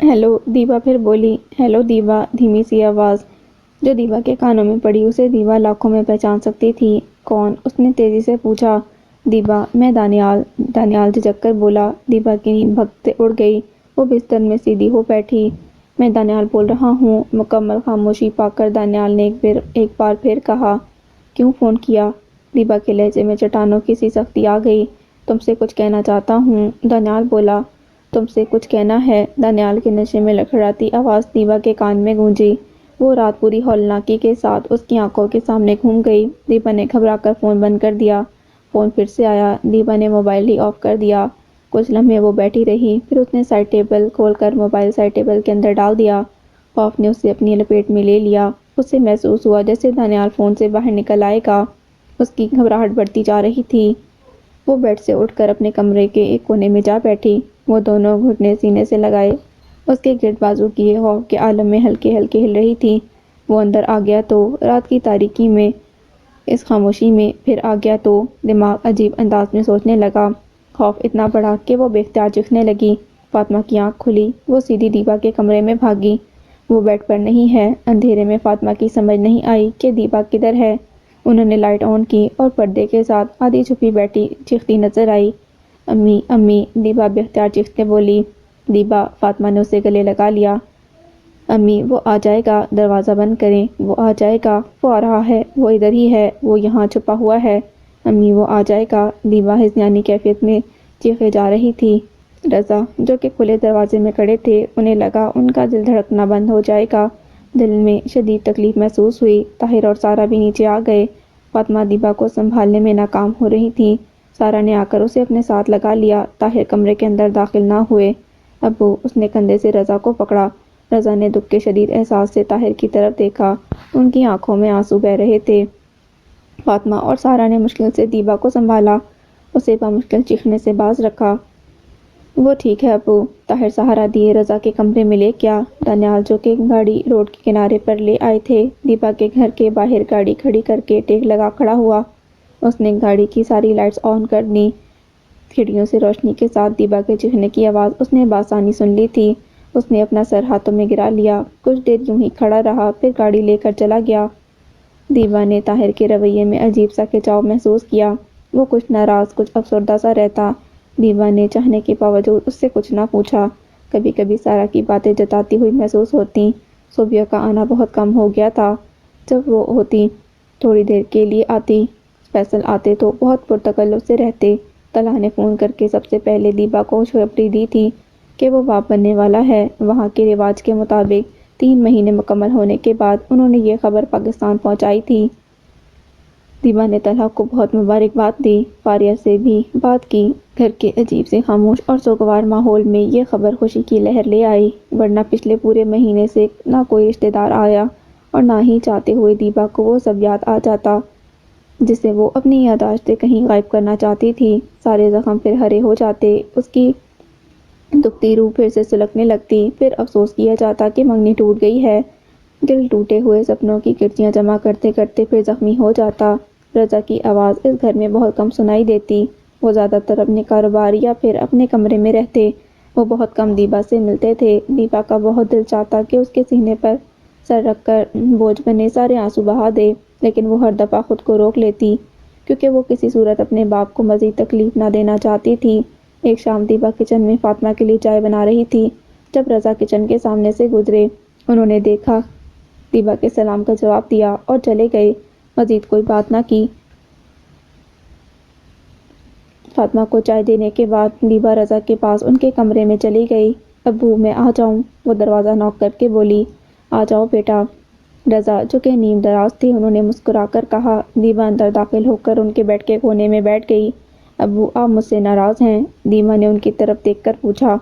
Hello, دیبا پھر بولی۔ Hello دیبا، دھیمی سی آواز جو دیبا کے کانوں میں پڑی اسے دیبا لاکھوں میں پہچان سکتی تھی۔ کون؟ اس نے تیزی سے پوچھا۔ دیبا، میں دانیال۔ دانیال جھجک کر بولا۔ دیبا کی نیند بھگتے اڑ گئی، وہ بستر میں سیدھی ہو بیٹھی۔ میں دانیال بول رہا ہوں۔ مکمل خاموشی پا کر دانیال نے ایک بار پھر کہا۔ کیوں فون کیا؟ دیبا کے لہجے میں چٹانوں کی سی سختی آ گئی۔ تم سے کچھ کہنا چاہتا ہوں، دانیال بولا۔ تم سے کچھ کہنا ہے؟ دانیال کے نشے میں لڑکھڑاتی آواز دیبا کے کان میں گونجی۔ وہ رات پوری ہولناکی کے ساتھ اس کی آنکھوں کے سامنے گھوم گئی۔ دیبا نے گھبرا کر فون بند کر دیا۔ فون پھر سے آیا۔ دیبا نے موبائل ہی آف کر دیا۔ کچھ لمحے وہ بیٹھی رہی، پھر اس نے سائڈ ٹیبل کھول کر موبائل سائڈ ٹیبل کے اندر ڈال دیا۔ خوف نے اسے اپنی لپیٹ میں لے لیا۔ اسے محسوس ہوا جیسے دانیال فون سے باہر نکل آئے گا۔ اس کی گھبراہٹ بڑھتی جا رہی تھی۔ وہ بیڈ سے اٹھ کر اپنے کمرے کے ایک کونے میں جا بیٹھی۔ وہ دونوں گھٹنے سینے سے لگائے اس کے گرد بازو کیے خوف کے عالم میں ہلکے ہلکے ہل رہی تھی۔ وہ اندر آ گیا تو رات کی تاریکی میں، اس خاموشی میں، پھر آ گیا تو دماغ عجیب انداز میں سوچنے لگا۔ خوف اتنا بڑھا کہ وہ بے اختیار چیخنے لگی۔ فاطمہ کی آنکھ کھلی۔ وہ سیدھی دیبا کے کمرے میں بھاگی۔ وہ بیڈ پر نہیں ہے۔ اندھیرے میں فاطمہ کی سمجھ نہیں آئی کہ دیبا کدھر ہے۔ انہوں نے لائٹ آن کی اور پردے کے ساتھ آدھی چھپی بیٹی چیختی نظر آئی۔ امی، امی، دیبا بے اختیار چیختے بولی۔ دیبا، فاطمہ نے اسے گلے لگا لیا۔ امی، وہ آ جائے گا، دروازہ بند کریں، وہ آ جائے گا، وہ آ رہا ہے، وہ ادھر ہی ہے، وہ یہاں چھپا ہوا ہے، امی وہ آ جائے گا۔ دیبا ہذیانی کیفیت میں چیخے جا رہی تھی۔ رضا، جو کہ کھلے دروازے میں کھڑے تھے، انہیں لگا ان کا دل دھڑکنا بند ہو جائے گا۔ دل میں شدید تکلیف محسوس ہوئی۔ طاہر اور سارا بھی نیچے آ گئے۔ فاطمہ دیبا کو سنبھالنے میں ناکام ہو رہی تھی۔ سارا نے آ کر اسے اپنے ساتھ لگا لیا۔ طاہر کمرے کے اندر داخل نہ ہوئے۔ ابو، اس نے کندھے سے رضا کو پکڑا۔ رضا نے دکھ کے شدید احساس سے طاہر کی طرف دیکھا۔ ان کی آنکھوں میں آنسو بہہ رہے تھے۔ فاطمہ اور سارا نے مشکل سے دیبا کو سنبھالا، اسے بامشکل چیخنے سے باز رکھا۔ وہ ٹھیک ہے ابو۔ طاہر سہارا دیے رضا کے کمرے میں لے گیا۔ دانیال، جو کہ گاڑی روڈ کے کنارے پر لے آئے تھے، دیبا کے گھر کے باہر گاڑی کھڑی کر کے ٹیک لگا کھڑا ہوا۔ اس نے گاڑی کی ساری لائٹس آن کر دیں۔ کھڑکیوں سے روشنی کے ساتھ دیبا کے چیخنے کی آواز اس نے بآسانی سن لی تھی۔ اس نے اپنا سر ہاتھوں میں گرا لیا، کچھ دیر یوں ہی کھڑا رہا، پھر گاڑی لے کر چلا گیا۔ دیبا نے طاہر کے رویے میں عجیب سا کھچاؤ محسوس کیا۔ وہ کچھ ناراض، کچھ افسردہ سا رہتا۔ دیبا نے چاہنے کے باوجود اس سے کچھ نہ پوچھا۔ کبھی کبھی سارا کی باتیں جتاتی ہوئی محسوس ہوتیں۔ صوبیہ کا آنا بہت کم ہو گیا تھا۔ جب وہ ہوتی، تھوڑی دیر کے لیے آتی۔ فیصل آتے تو بہت پرتکلف سے رہتے۔ طلحہ نے فون کر کے سب سے پہلے دیبا کو خوشخبری دی تھی کہ وہ باپ بننے والا ہے۔ وہاں کے رواج کے مطابق 3 مہینے مکمل ہونے کے بعد انہوں نے یہ خبر پاکستان پہنچائی تھی۔ دیبا نے طلحہ کو بہت مبارکباد دی۔ فاریہ سے بھی بات کی۔ گھر کے عجیب سے خاموش اور سوگوار ماحول میں یہ خبر خوشی کی لہر لے آئی، ورنہ پچھلے پورے مہینے سے نہ کوئی رشتہ دار آیا اور نہ ہی چاہتے ہوئے دیبا کو وہ سب یاد آ جاتا جسے وہ اپنی یادداشت سے کہیں غائب کرنا چاہتی تھی۔ سارے زخم پھر ہرے ہو جاتے، اس کی دکھتی روح پھر سے سلگنے لگتی، پھر افسوس کیا جاتا کہ منگنی ٹوٹ گئی ہے۔ دل ٹوٹے ہوئے سپنوں کی کرچیاں جمع کرتے کرتے پھر زخمی ہو جاتا۔ رضا کی آواز اس گھر میں بہت کم سنائی دیتی۔ وہ زیادہ تر اپنے کاروبار یا پھر اپنے کمرے میں رہتے۔ وہ بہت کم دیبا سے ملتے تھے۔ دیبا کا بہت دل چاہتا کہ اس کے سینے پر سر رکھ کر بوجھ بنے سارے آنسو بہا دے، لیکن وہ ہر دفعہ خود کو روک لیتی، کیونکہ وہ کسی صورت اپنے باپ کو مزید تکلیف نہ دینا چاہتی تھی۔ ایک شام دیبا کچن میں فاطمہ کے لیے چائے بنا رہی تھی۔ جب رضا کچن کے سامنے سے گزرے، انہوں نے دیکھا، دیبا کے سلام کا جواب دیا اور چلے گئے، مزید کوئی بات نہ کی۔ فاطمہ کو چائے دینے کے بعد دیبا رضا کے پاس ان کے کمرے میں چلی گئی۔ ابو، میں آ جاؤں؟ وہ دروازہ نوک کر کے بولی۔ آ جاؤ بیٹا۔ رضا، جو کہ نیم دراز تھے، انہوں نے مسکرا کر کہا۔ دیبا اندر داخل ہو کر ان کے بیڈ کے کونے میں بیٹھ گئی۔ ابو، آپ مجھ سے ناراض ہیں؟ دیبا نے ان کی طرف دیکھ کر پوچھا۔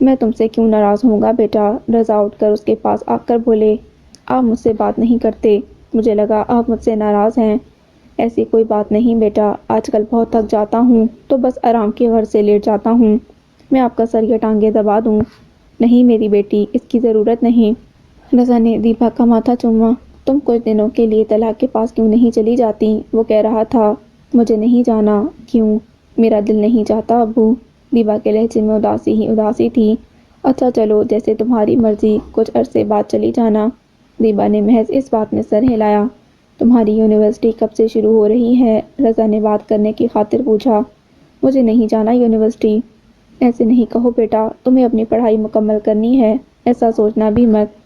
میں تم سے کیوں ناراض ہوں گا بیٹا؟ رضا اٹھ کر اس کے پاس آ کر بولے۔ آپ مجھ سے بات نہیں کرتے، مجھے لگا آپ مجھ سے ناراض ہیں۔ ایسی کوئی بات نہیں بیٹا، آج کل بہت تھک جاتا ہوں تو بس آرام کی غرض سے لیٹ جاتا ہوں۔ میں آپ کا سر یا ٹانگیں دبا دوں؟ نہیں میری بیٹی، اس کی ضرورت نہیں۔ رضا نے دیبا کا ماتھا چوما۔ تم کچھ دنوں کے لیے طلحہ کے پاس کیوں نہیں چلی جاتی؟ وہ کہہ رہا تھا۔ مجھے نہیں جانا۔ کیوں؟ میرا دل نہیں چاہتا ابو۔ دیبا کے لہجے میں اداسی ہی اداسی تھی۔ اچھا چلو جیسے تمہاری مرضی، کچھ عرصے بعد چلی جانا۔ دیبا نے محض اس بات میں سر ہلایا۔ تمہاری یونیورسٹی کب سے شروع ہو رہی ہے؟ رضا نے بات کرنے کی خاطر پوچھا۔ مجھے نہیں جانا یونیورسٹی۔ ایسے نہیں کہو بیٹا، تمہیں اپنی پڑھائی مکمل کرنی ہے، ایسا سوچنا بھی مت۔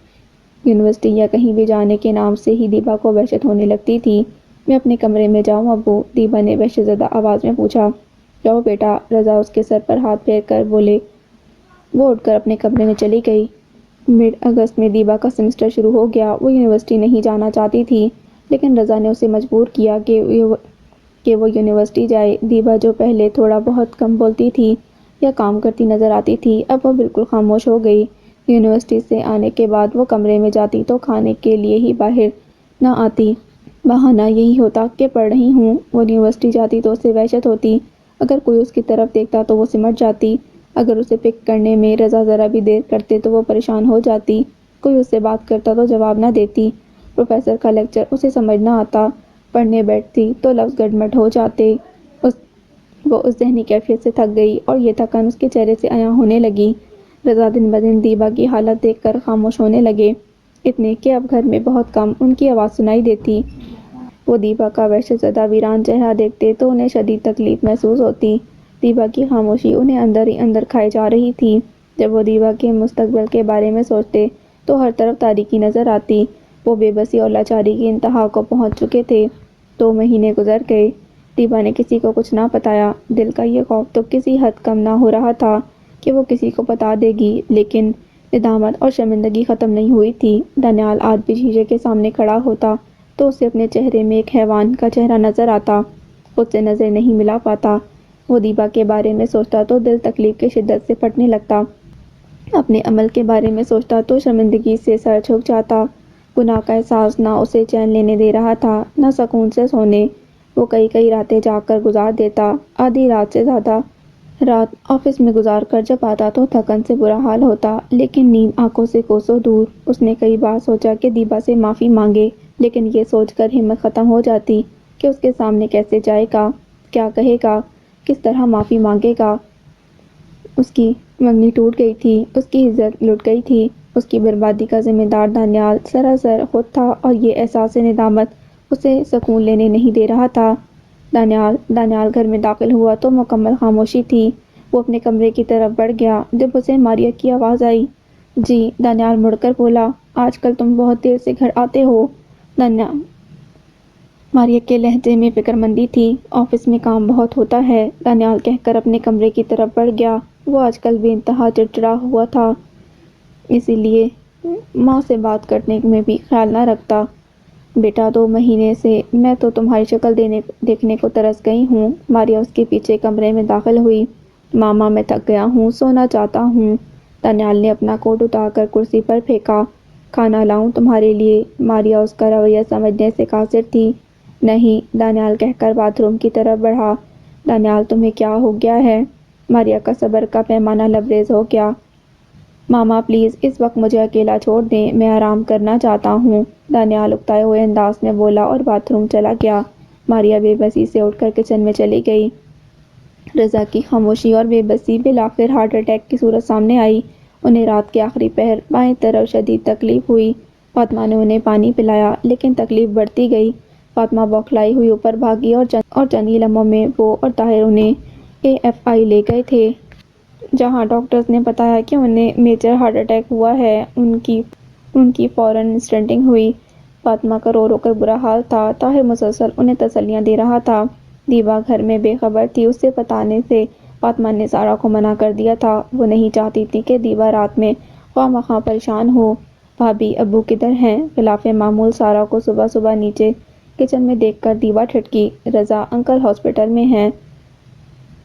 یونیورسٹی یا کہیں بھی جانے کے نام سے ہی دیبا کو وحشت ہونے لگتی تھی۔ میں اپنے کمرے میں جاؤں ابو؟ دیبا نے وحشت زدہ آواز میں پوچھا۔ جاؤ بیٹا، رضا اس کے سر پر ہاتھ پھیر کر بولے۔ وہ اٹھ کر اپنے کمرے میں چلی گئی۔ مڈ اگست میں دیبا کا سیمسٹر شروع ہو گیا۔ وہ یونیورسٹی نہیں جانا چاہتی تھی، لیکن رضا نے اسے مجبور کیا کہ وہ یونیورسٹی جائے۔ دیبا جو پہلے تھوڑا بہت کم بولتی تھی یا کام کرتی نظر آتی تھی، اب وہ بالکل خاموش ہو گئی۔ یونیورسٹی سے آنے کے بعد وہ کمرے میں جاتی تو کھانے کے لیے ہی باہر نہ آتی۔ بہانہ یہی ہوتا کہ پڑھ رہی ہوں۔ وہ یونیورسٹی جاتی تو اسے وحشت ہوتی، اگر کوئی اس کی طرف دیکھتا تو وہ سمٹ جاتی، اگر اسے پک کرنے میں رضا ذرا بھی دیر کرتے تو وہ پریشان ہو جاتی، کوئی اس سے بات کرتا تو جواب نہ دیتی، پروفیسر کا لیکچر اسے سمجھ نہ آتا، پڑھنے بیٹھتی تو لفظ گڑمٹ ہو جاتے۔ وہ اس ذہنی کیفیت سے تھک گئی اور یہ تھکن اس کے چہرے سے عیاں ہونے لگی۔ رضا دن بدن دیبا کی حالت دیکھ کر خاموش ہونے لگے، اتنے کہ اب گھر میں بہت کم ان کی آواز سنائی دیتی۔ وہ دیبا کا وحشت زدہ ویران چہرہ دیکھتے تو انہیں شدید تکلیف محسوس ہوتی۔ دیبا کی خاموشی انہیں اندر ہی اندر کھائے جا رہی تھی۔ جب وہ دیبا کے مستقبل کے بارے میں سوچتے تو ہر طرف تاریکی نظر آتی۔ وہ بے بسی اور لاچاری کی انتہا کو پہنچ چکے تھے۔ 2 مہینے گزر گئے۔ دیبا نے کسی کو کچھ نہ بتایا۔ دل کا یہ خوف تو کسی حد کم نہ ہو رہا تھا کہ وہ کسی کو بتا دے گی، لیکن ندامت اور شرمندگی ختم نہیں ہوئی تھی۔ دانیال آج بھی شیشے کے سامنے کھڑا ہوتا تو اسے اپنے چہرے میں ایک حیوان کا چہرہ نظر آتا، خود سے نظر نہیں ملا پاتا۔ وہ دیبا کے بارے میں سوچتا تو دل تکلیف کی شدت سے پھٹنے لگتا، اپنے عمل کے بارے میں سوچتا تو شرمندگی سے سر جھک جاتا۔ گناہ کا احساس نہ اسے چین لینے دے رہا تھا، نہ سکون سے سونے۔ وہ کئی راتیں جاگ کر گزار دیتا، آدھی رات سے زیادہ رات آفس میں گزار کر جب آتا تو تھکن سے برا حال ہوتا، لیکن نیند آنکھوں سے کوسوں دور۔ اس نے کئی بار سوچا کہ دیبا سے معافی مانگے، لیکن یہ سوچ کر ہمت ختم ہو جاتی کہ اس کے سامنے کیسے جائے گا، کیا کہے گا، کس طرح معافی مانگے گا۔ اس کی منگنی ٹوٹ گئی تھی، اس کی عزت لٹ گئی تھی، اس کی بربادی کا ذمہ دار دانیال سراسر خود تھا، اور یہ احساس ندامت اسے سکون لینے نہیں دے رہا تھا۔ دانیال گھر میں داخل ہوا تو مکمل خاموشی تھی۔ وہ اپنے کمرے کی طرف بڑھ گیا جب اسے ماریا کی آواز آئی۔ جی؟ دانیال مڑ کر بولا۔ آج کل تم بہت دیر سے گھر آتے ہو؟ ماریا کے لہجے میں فکرمندی تھی۔ آفس میں کام بہت ہوتا ہے، دانیال کہہ کر اپنے کمرے کی طرف بڑھ گیا۔ وہ آج کل بے انتہا چڑچڑا ہوا تھا، اسی لیے ماں سے بات کرنے میں بھی خیال نہ رکھتا۔ بیٹا 2 مہینے سے میں تو تمہاری شکل دیکھنے کو ترس گئی ہوں۔ ماریا اس کے پیچھے کمرے میں داخل ہوئی۔ ماما میں تھک گیا ہوں، سونا چاہتا ہوں۔ دانیال نے اپنا کوٹ اتار کر کرسی پر پھینکا۔ کھانا لاؤں تمہارے لیے؟ ماریا اس کا رویہ سمجھنے سے قاصر تھی۔ نہیں، دانیال کہہ کر باتھ روم کی طرف بڑھا۔ دانیال تمہیں کیا ہو گیا ہے؟ ماریا کا صبر کا پیمانہ لبریز ہو گیا۔ ماما پلیز اس وقت مجھے اکیلا چھوڑ دیں، میں آرام کرنا چاہتا ہوں، دانیال اکتائے ہوئے انداز میں بولا اور باتھ روم چلا گیا۔ ماریا بے بسی سے اٹھ کر کچن میں چلی گئی۔ رضا کی خاموشی اور بے بسی بالآخر ہارٹ اٹیک کی صورت سامنے آئی۔ انہیں رات کے آخری پہر بائیں طرف شدید تکلیف ہوئی۔ فاطمہ نے انہیں پانی پلایا، لیکن تکلیف بڑھتی گئی۔ فاطمہ بوکھلائی ہوئی اوپر بھاگی اور چند ہی لمحوں میں وہ اور طاہر انہیں AFI لے گئے تھے، جہاں ڈاکٹرز نے بتایا کہ انہیں میجر ہارٹ اٹیک ہوا ہے۔ ان کی فوراً اسٹنٹنگ ہوئی۔ فاطمہ کا رو رو کر برا حال تھا۔ طاہر مسلسل انہیں تسلیاں دے رہا تھا۔ دیبا گھر میں بے خبر تھی، اسے بتانے سے فاطمہ نے سارا کو منع کر دیا تھا۔ وہ نہیں چاہتی تھی کہ دیبا رات میں خواہ مخواہ پریشان ہو۔ بھابھی ابو کدھر ہیں؟ خلاف معمول سارا کو صبح نیچے کچن میں دیکھ کر دیبا ٹھٹکی۔ رضا انکل ہاسپٹل میں ہیں،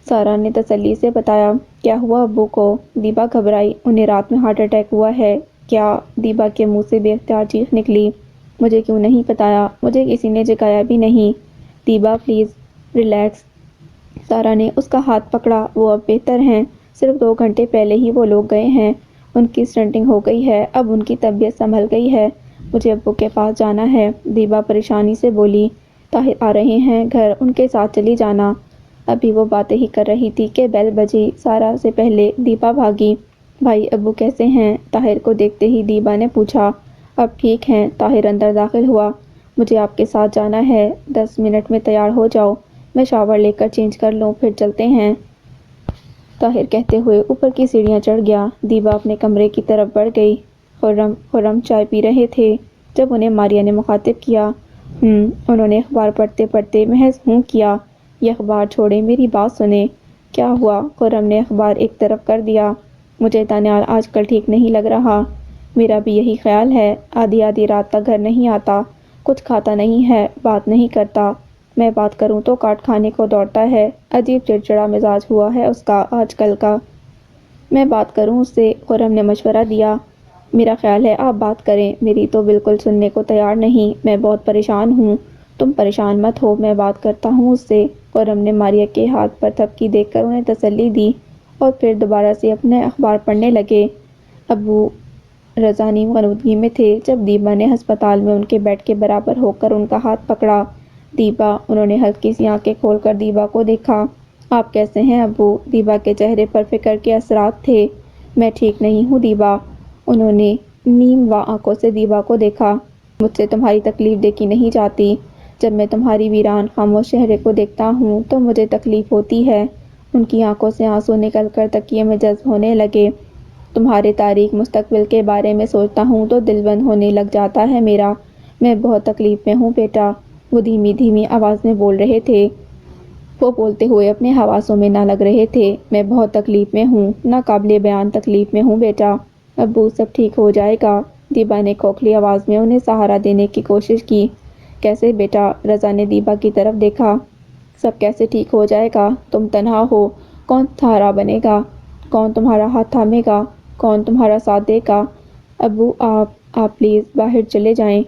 سارا نے تسلی سے بتایا۔ کیا ہوا ابو کو؟ دیبا گھبرائی۔ انہیں رات میں ہارٹ اٹیک ہوا ہے۔ کیا؟ دیبا کے منہ سے بے اختیار چیخ نکلی۔ مجھے کیوں نہیں بتایا؟ مجھے کسی نے جگایا بھی نہیں۔ دیبا پلیز ریلیکس۔ سارا نے اس کا ہاتھ پکڑا۔ وہ اب بہتر ہیں، صرف 2 گھنٹے پہلے ہی وہ لوگ گئے ہیں، ان کی اسٹنٹنگ ہو گئی ہے، اب ان کی طبیعت سنبھل گئی ہے۔ مجھے ابو کے پاس جانا ہے، دیبا پریشانی سے بولی۔ طاہر آ رہے ہیں گھر، ان کے ساتھ چلی جانا۔ ابھی وہ باتیں ہی کر رہی تھی کہ بیل بجی۔ سارا سے پہلے دیبا بھاگی۔ بھائی ابو کیسے ہیں؟ طاہر کو دیکھتے ہی دیبا نے پوچھا۔ اب ٹھیک ہیں، طاہر اندر داخل ہوا۔ مجھے آپ کے ساتھ جانا ہے، 10 منٹ میں تیار ہو جاؤ، میں شاور لے کر چینج کر لوں پھر چلتے ہیں، طاہر کہتے ہوئے اوپر کی سیڑھیاں چڑھ گیا۔ دیبا اپنے کمرے کی طرف بڑھ گئی۔ خرم چائے پی رہے تھے جب انہیں ماریا نے مخاطب کیا۔ انہوں نے اخبار پڑھتے پڑھتے محض ہوں کیا۔ یہ اخبار چھوڑیں، میری بات سنیں۔ کیا ہوا؟ خرم نے اخبار ایک طرف کر دیا۔ مجھے دانیال آج کل ٹھیک نہیں لگ رہا۔ میرا بھی یہی خیال ہے، آدھی آدھی رات تک گھر نہیں آتا، کچھ کھاتا نہیں ہے، بات نہیں کرتا، میں بات کروں تو کاٹ کھانے کو دوڑتا ہے، عجیب چڑچڑا مزاج ہوا ہے اس کا آج کل کا۔ میں بات کروں اس سے؟ خرم نے مشورہ دیا۔ میرا خیال ہے آپ بات کریں، میری تو بالکل سننے کو تیار نہیں، میں بہت پریشان ہوں۔ تم پریشان مت ہو، میں بات کرتا ہوں اس سے۔ خرم نے ماریا کے ہاتھ پر تھپکی دے کر انہیں تسلی دی اور پھر دوبارہ سے اپنے اخبار پڑھنے لگے۔ ابو رضا نیم غنودگی میں تھے جب دیبا نے ہسپتال میں ان کے بیڈ کے برابر ہو کر ان کا ہاتھ پکڑا۔ دیبا، انہوں نے ہلکی سی آنکھیں کھول کر دیبا کو دیکھا۔ آپ کیسے ہیں ابو؟ دیبا کے چہرے پر فکر کے اثرات تھے۔ میں ٹھیک نہیں ہوں دیبا۔ انہوں نے نیم وا آنکھوں سے دیبا کو دیکھا۔ مجھ سے تمہاری تکلیف دیکھی نہیں جاتی۔ جب میں تمہاری ویران خاموش چہرے کو دیکھتا ہوں تو مجھے تکلیف ہوتی ہے۔ ان کی آنکھوں سے آنسو نکل کر تکیے میں جذب ہونے لگے۔ تمہارے تاریک مستقبل کے بارے میں سوچتا ہوں تو دل بند ہونے لگ جاتا ہے میرا۔ میں بہت تکلیف میں ہوں بیٹا، وہ دھیمی دھیمی آواز میں بول رہے تھے۔ وہ بولتے ہوئے اپنے حواسوں میں نہ لگ رہے تھے۔ میں بہت تکلیف میں ہوں، ناقابل بیان تکلیف میں ہوں بیٹا۔ ابو سب ٹھیک ہو جائے گا۔ دیبا نے کھوکھلی آواز میں انہیں سہارا دینے کی کوشش کی۔ کیسے بیٹا؟ رضا نے دیبا کی طرف دیکھا۔ سب کیسے ٹھیک ہو جائے گا؟ تم تنہا ہو، کون سہارا بنے گا؟ کون تمہارا ہاتھ تھامے گا؟ کون تمہارا ساتھ دے گا؟ ابو آپ پلیز باہر چلے جائیں،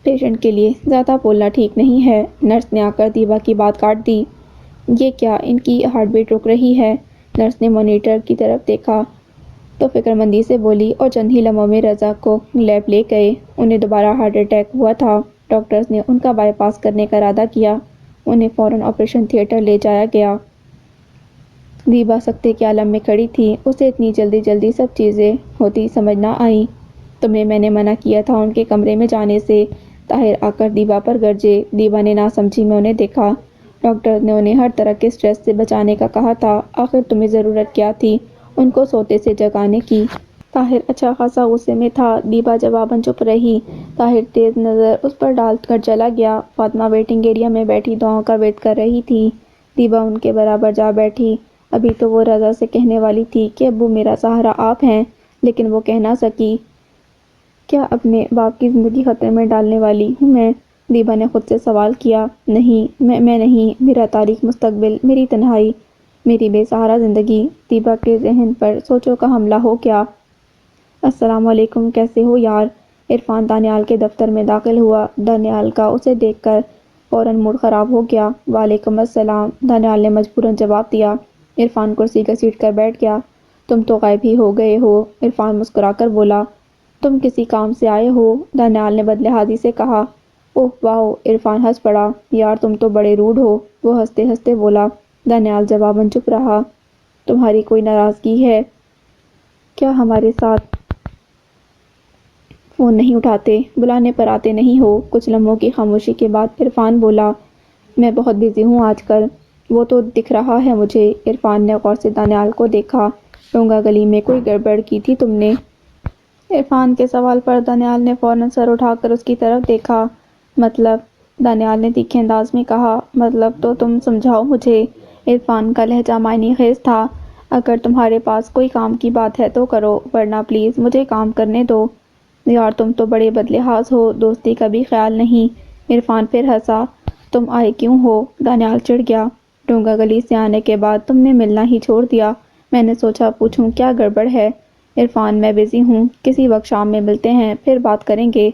پیشنٹ کے لیے زیادہ بولنا ٹھیک نہیں ہے۔ نرس نے آ کر دیبا کی بات کاٹ دی۔ یہ کیا، ان کی ہارٹ بیٹ رک رہی ہے؟ نرس نے مانیٹر کی طرف دیکھا تو فکر مندی سے بولی اور چند ہی لمحوں میں رضا کو لیب لے گئے۔ انہیں دوبارہ ہارٹ اٹیک ہوا تھا۔ ڈاکٹرز نے ان کا بائی پاس کرنے کا ارادہ کیا۔ انہیں فوراً آپریشن تھیٹر لے جایا گیا۔ دیبا سکتے کے عالم میں کھڑی تھی۔ اسے اتنی جلدی سب چیزیں ہوتی سمجھ نہ آئیں۔ تمہیں میں نے منع کیا تھا ان کے کمرے میں جانے سے، طاہر آ کر دیبا پر گرجے۔ دیبا نے ناسمجھی میں انہیں دیکھا۔ ڈاکٹر نے انہیں ہر طرح کے سٹریس سے بچانے کا کہا تھا، آخر تمہیں ضرورت کیا تھی ان کو سوتے سے جگانے کی؟ طاہر اچھا خاصا غصے میں تھا۔ دیبا جواباً چپ رہی۔ طاہر تیز نظر اس پر ڈال کر چلا گیا۔ فاطمہ ویٹنگ ایریا میں بیٹھی دعاؤں کا ویٹ کر رہی تھی۔ دیبا ان کے برابر جا بیٹھی۔ ابھی تو وہ رضا سے کہنے والی تھی کہ ابو میرا سہارا آپ ہیں، لیکن وہ کہہ نہ سکی۔ کیا اپنے باپ کی زندگی خطرے میں ڈالنے والی ہوں میں؟ دیبا نے خود سے سوال کیا۔ نہیں، میں نہیں، میرا تاریک مستقبل، میری تنہائی، میری بے سہارا زندگی۔ دیبا کے ذہن پر سوچوں کا حملہ ہو گیا۔ السلام علیکم، کیسے ہو یار؟ عرفان دانیال کے دفتر میں داخل ہوا۔ دانیال کا اسے دیکھ کر فوراً موڈ خراب ہو گیا۔ وعلیکم السلام، دانیال نے مجبوراً جواب دیا۔ عرفان کرسی گھسیٹ کر بیٹھ گیا۔ تم تو غائب ہی ہو گئے ہو، عرفان مسکرا کر بولا۔ تم کسی کام سے آئے ہو؟ دانیال نے بدلہازی سے کہا۔ اوہ واو، عرفان ہنس پڑا۔ یار تم تو بڑے روڈ ہو، وہ ہنستے ہنستے بولا۔ دانیال جواباً چپ رہا۔ تمہاری کوئی ناراضگی ہے کیا ہمارے ساتھ؟ فون نہیں اٹھاتے، بلانے پر آتے نہیں ہو؟ کچھ لمحوں کی خاموشی کے بعد عرفان بولا۔ میں بہت بزی ہوں آج کل۔ وہ تو دکھ رہا ہے مجھے۔ عرفان نے غور سے دانیال کو دیکھا۔ ڈونگا گلی میں کوئی گڑبڑ کی تھی تم نے؟ عرفان کے سوال پر دانیال نے فوراً سر اٹھا کر اس کی طرف دیکھا۔ مطلب؟ دانیال نے تیکھے انداز میں کہا۔ مطلب تو تم سمجھاؤ مجھے۔ عرفان کا لہجہ معنی خیز تھا۔ اگر تمہارے پاس کوئی کام کی بات ہے تو کرو، ورنہ پلیز مجھے کام کرنے دو۔ یار تم تو بڑے بدلحاظ ہو، دوستی کا بھی خیال نہیں۔ عرفان پھر ہنسا۔ تم آئے کیوں ہو؟ دانیال چڑھ گیا۔ ڈونگا گلی سے آنے کے بعد تم نے ملنا ہی چھوڑ دیا، میں نے سوچا پوچھوں کیا گڑبڑ ہے۔ عرفان میں بزی ہوں، کسی وقت شام میں ملتے ہیں، پھر بات کریں گے۔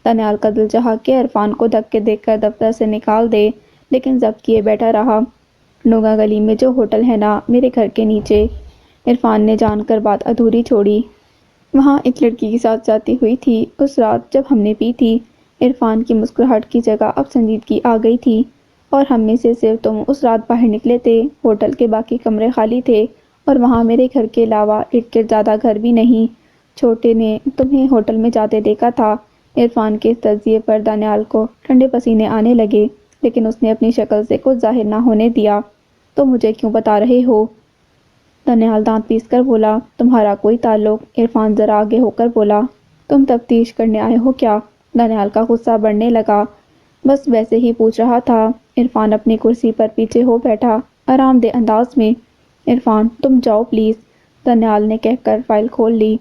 دانیال کا دل چاہا کہ عرفان کو دھکے دے کر دفتر سے نکال دے، لیکن ضبط کیے بیٹھا رہا۔ ڈونگا گلی میں جو ہوٹل ہے نا، میرے گھر کے نیچے، عرفان نے جان کر بات ادھوری چھوڑی۔ وہاں ایک لڑکی کے ساتھ جاتی ہوئی تھی اس رات جب ہم نے پی تھی۔ عرفان کی مسکراہٹ کی جگہ اب سنجیدگی آ گئی تھی۔ اور ہم میں سے صرف تم اس رات باہر نکلے تھے، ہوٹل کے باقی کمرے خالی تھے اور وہاں میرے گھر کے علاوہ ارد گرد زیادہ گھر بھی نہیں۔ چھوٹے نے تمہیں ہوٹل میں جاتے دیکھا تھا۔ عرفان کے اس تجزیے پر دانیال کو ٹھنڈے پسینے آنے لگے، لیکن اس نے اپنی شکل سے کچھ ظاہر نہ ہونے دیا۔ تم مجھے کیوں بتا رہے ہو؟ دانیال دانت پیس کر بولا۔ تمہارا کوئی تعلق؟ عرفان ذرا آگے ہو کر بولا۔ تم تفتیش کرنے آئے ہو کیا؟ دانیال کا غصہ بڑھنے لگا۔ بس ویسے ہی پوچھ رہا تھا۔ عرفان اپنی کرسی پر پیچھے ہو بیٹھا، آرام دہ انداز میں۔ عرفان تم جاؤ پلیز، دانیال نے کہہ کر فائل کھول لی۔